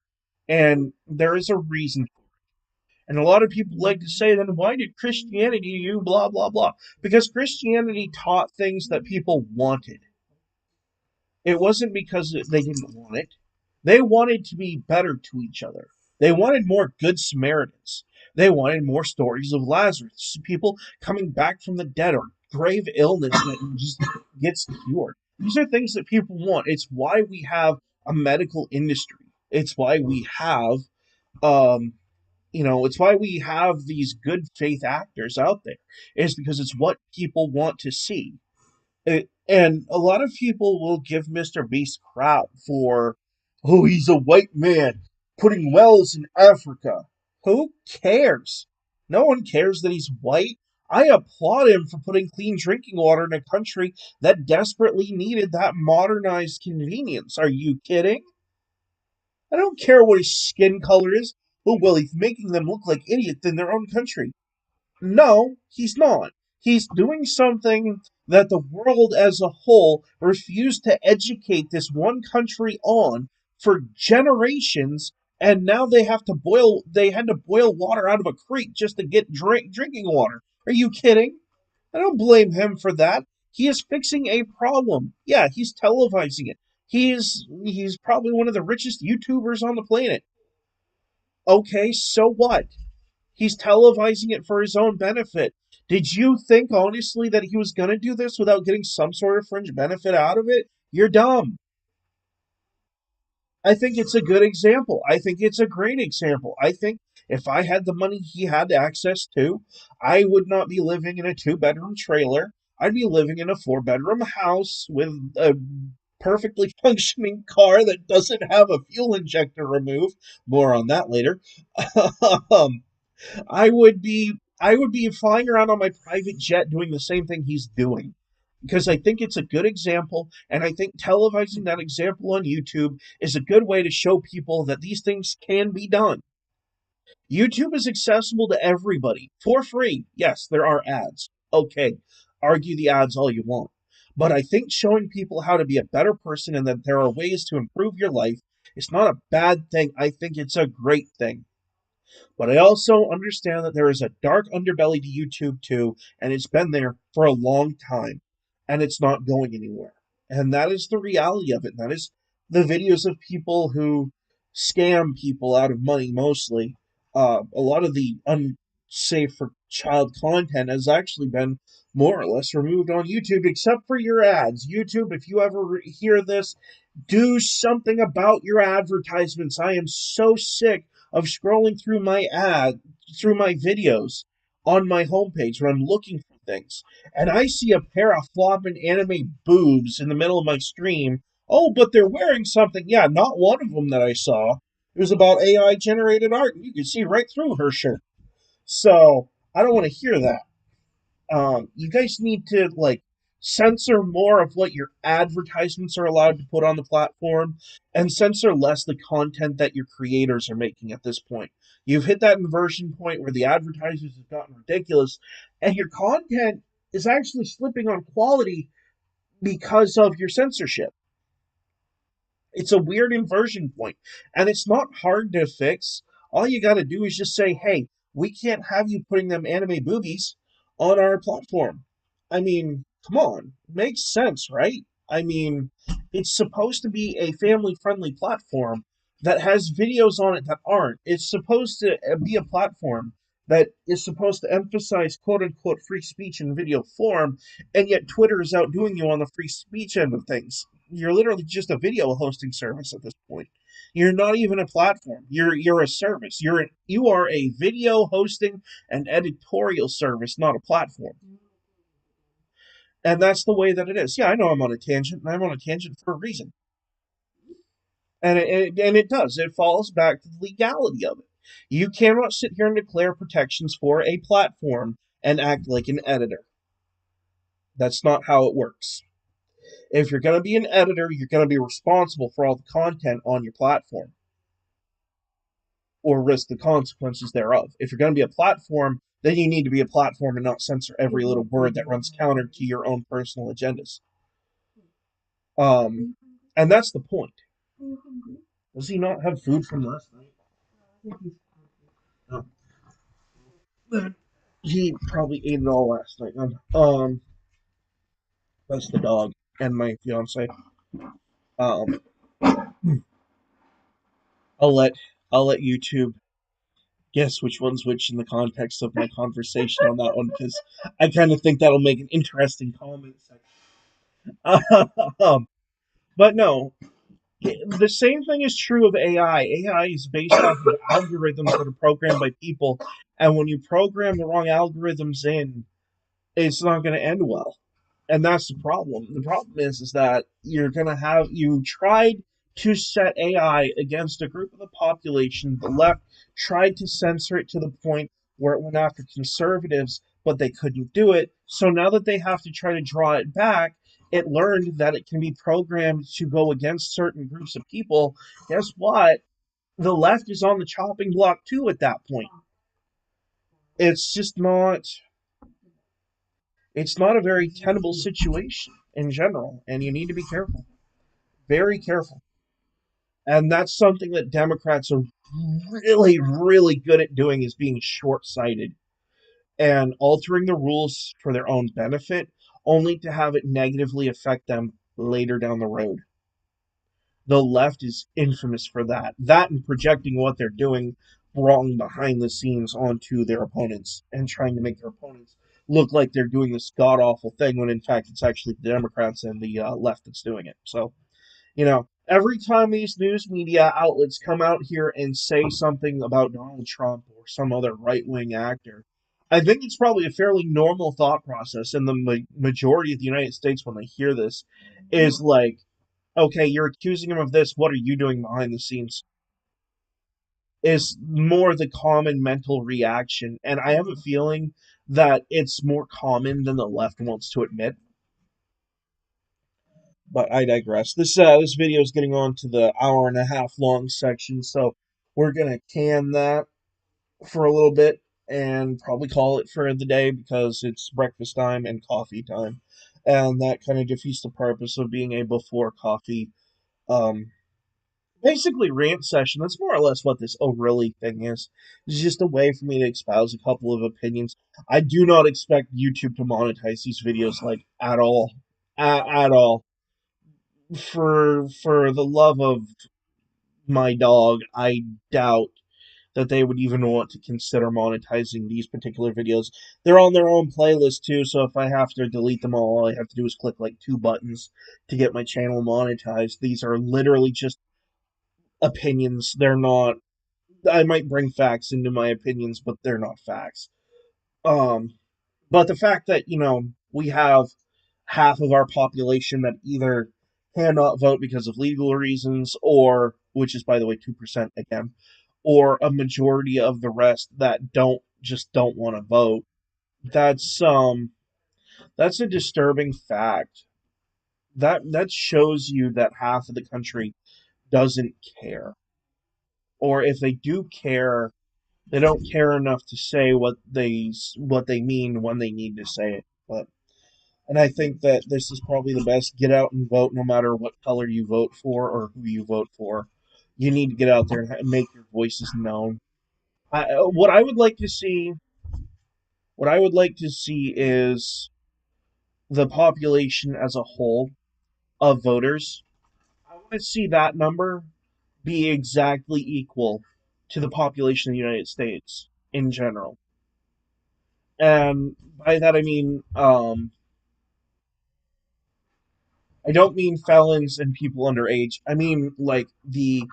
And there is a reason. And a lot of people like to say, then why did Christianity do blah, blah, blah? Because Christianity taught things that people wanted. It wasn't because they didn't want it. They wanted to be better to each other. They wanted more good Samaritans. They wanted more stories of Lazarus, people coming back from the dead or grave illness that just gets cured. These are things that people want. It's why we have a medical industry. It's why we have um, it's why we have these good faith actors out there. It's because it's what people want to see. And a lot of people will give Mr. Beast crap for, oh, he's a white man putting wells in Africa. Who cares? No one cares that he's white. I applaud him for putting clean drinking water in a country that desperately needed that modernized convenience. Are you kidding? I don't care what his skin color is. Oh, well, he's making them look like idiots in their own country. No, he's not. He's doing something that the world as a whole refused to educate this one country on for generations, and now they had to boil water out of a creek just to get drinking water. Are you kidding? I don't blame him for that. He is fixing a problem. Yeah, he's televising it. He's probably one of the richest YouTubers on the planet. Okay, so what? He's televising it for his own benefit. Did you think honestly that he was going to do this without getting some sort of fringe benefit out of it? You're dumb. I think it's a good example. I think it's a great example. I think if I had the money he had access to, I would not be living in a two-bedroom trailer. I'd be living in a four-bedroom house with a perfectly functioning car that doesn't have a fuel injector removed. More on that later. um, I would be flying around on my private jet doing the same thing he's doing because I think it's a good example, and I think televising that example on YouTube is a good way to show people that these things can be done. YouTube is accessible to everybody for free. Yes, there are ads. Okay, argue the ads all you want. But I think showing people how to be a better person and that there are ways to improve your life is not a bad thing. I think it's a great thing. But I also understand that there is a dark underbelly to YouTube too, and it's been there for a long time, and it's not going anywhere. And that is the reality of it. That is the videos of people who scam people out of money mostly. A lot of the unsafe for child content has actually been more or less removed on YouTube, except for your ads. YouTube, if you ever hear this, do something about your advertisements. I am so sick of scrolling through my videos on my homepage when I'm looking for things, and I see a pair of flopping anime boobs in the middle of my stream. Oh, but they're wearing something. Yeah, not one of them that I saw. It was about AI generated art, and you could see right through her shirt. So I don't want to hear that. You guys need to like censor more of what your advertisements are allowed to put on the platform and censor less the content that your creators are making at this point. You've hit that inversion point where the advertisers have gotten ridiculous and your content is actually slipping on quality because of your censorship. It's a weird inversion point, and it's not hard to fix. All you got to do is just say, "Hey, we can't have you putting them anime boobies on our platform." I mean, come on, makes sense, right? I mean, it's supposed to be a family-friendly platform that has videos on it that aren't. It's supposed to be a platform that is supposed to emphasize quote unquote free speech in video form, and yet Twitter is outdoing you on the free speech end of things. You're literally just a video hosting service at this point. You're not even a platform. You're a service. You are a video hosting and editorial service, not a platform. And that's the way that it is. Yeah, I know I'm on a tangent, and I'm on a tangent for a reason. And it does. It falls back to the legality of it. You cannot sit here and declare protections for a platform and act like an editor. That's not how it works. If you're going to be an editor, you're going to be responsible for all the content on your platform or risk the consequences thereof. If you're going to be a platform, then you need to be a platform and not censor every little word that runs counter to your own personal agendas. And that's the point. Does he not have food from last night? No. He probably ate it all last night. That's the dog and my fiance. Um, I'll let I'll let YouTube guess which one's which in the context of my conversation on that one because I kind of think that'll make an interesting comment section. But no, the same thing is true of AI. AI is based off of algorithms that are programmed by people, and when you program the wrong algorithms in, it's not going to end well. And that's the problem. The problem is that you're going to have you tried to set AI against a group of the population. The left tried to censor it to the point where it went after conservatives, but they couldn't do it. So now that they have to try to draw it back, it learned that it can be programmed to go against certain groups of people. Guess what? The left is on the chopping block too at that point. It's just not it's not a very tenable situation in general, and you need to be careful, very careful. And that's something that Democrats are really, really good at doing is being short-sighted and altering the rules for their own benefit, only to have it negatively affect them later down the road. The left is infamous for that. That and projecting what they're doing wrong behind the scenes onto their opponents and trying to make their opponents look like they're doing this god awful thing when in fact it's actually the Democrats and the left that's doing it. So, every time these news media outlets come out here and say something about Donald Trump or some other right wing actor, I think it's probably a fairly normal thought process. And the majority of the United States, when they hear this, is like, okay, you're accusing him of this. What are you doing behind the scenes? Is more the common mental reaction. And I have a feeling that it's more common than the left wants to admit. But I digress. This video is getting on to the hour and a half long section, so we're gonna can that for a little bit and probably call it for the day because it's breakfast time and coffee time, and that kind of defeats the purpose of being a before coffee um basically rant session. That's more or less what this oh really thing is. It's just a way for me to espouse a couple of opinions. I do not expect YouTube to monetize these videos like at all. At all. For the love of my dog, I doubt that they would even want to consider monetizing these particular videos. They're on their own playlist too, so if I have to delete them all I have to do is click like two buttons to get my channel monetized. These are literally just opinions. They're not I might bring facts into my opinions, but they're not facts. Um, but the fact that, we have half of our population that either cannot vote because of legal reasons, or, which is, by the way, 2% again, or a majority of the rest that don't want to vote, that's, that's a disturbing fact. That shows you that half of the country doesn't care. Or if they do care, they don't care enough to say what they mean when they need to say it. And I think that this is probably the best. Get out and vote, no matter what color you vote for or who you vote for. You need to get out there and make your voices known. What I would like to see, what I would like to see is the population as a whole of voters. I want to see that number be exactly equal to the population of the United States in general. And by that I mean, I don't mean felons and people underage. I mean, like, the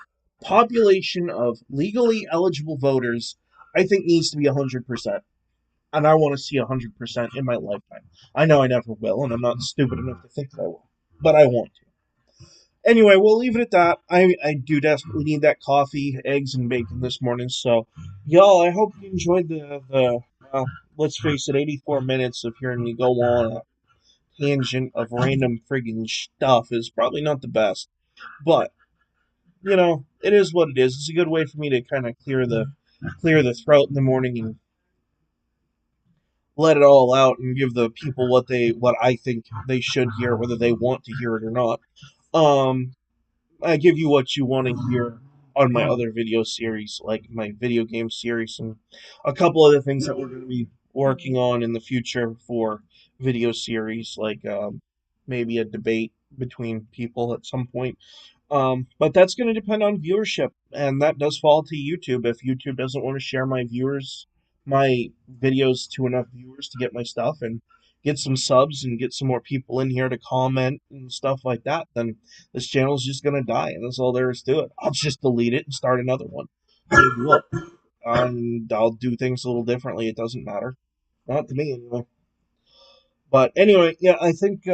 population of legally eligible voters, I think needs to be 100%. And I want to see 100% in my lifetime. I know I never will, and I'm not stupid enough to think that I will. But I want to. Anyway, we'll leave it at that. I do desperately need that coffee, eggs, and bacon this morning. So, y'all, I hope you enjoyed the well, let's face it, 84 minutes of hearing me go on a tangent of random friggin' stuff is probably not the best. But, it is what it is. It's a good way for me to kind of clear the throat in the morning and let it all out and give the people what I think they should hear, whether they want to hear it or not. Um, I give you what you want to hear on my other video series, like my video game series, and a couple other things that we're going to be working on in the future for video series, like maybe a debate between people at some point. But that's going to depend on viewership, and that does fall to YouTube. If YouTube doesn't want to share my videos to enough viewers to get my stuff and get some subs and get some more people in here to comment and stuff like that, then this channel is just going to die, and that's all there is to it. I'll just delete it and start another one. Maybe look, and I'll do things a little differently. It doesn't matter. Not to me, anyway. But anyway, yeah, I think.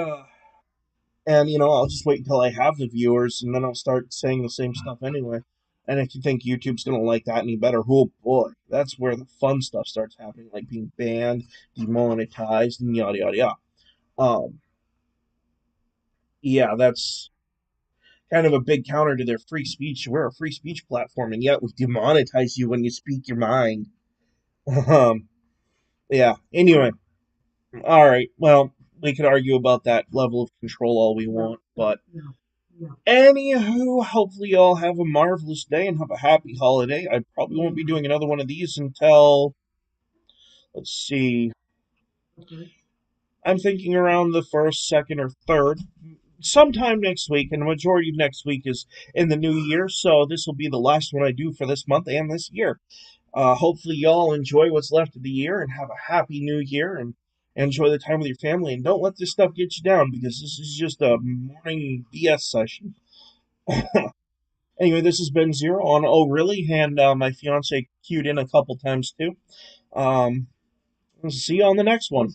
And I'll just wait until I have the viewers, and then I'll start saying the same stuff anyway. And if you think YouTube's gonna like that any better, oh boy, that's where the fun stuff starts happening, like being banned, demonetized, and yada yada yada. Um, yeah, that's kind of a big counter to their free speech. We're a free speech platform, and yet we demonetize you when you speak your mind. Um, yeah. Anyway, all right. Well, we could argue about that level of control all we want, but anywho, hopefully y'all have a marvelous day and have a happy holiday. I probably won't be doing another one of these until, let's see, I'm thinking around the first, second, or third, sometime next week, and the majority of next week is in the new year, so this will be the last one I do for this month and this year. Hopefully y'all enjoy what's left of the year and have a happy new year and enjoy the time with your family, and don't let this stuff get you down because this is just a morning BS session. Anyway, this has been Zero on Oh Really, and my fiance cued in a couple times too. Um, see you on the next one.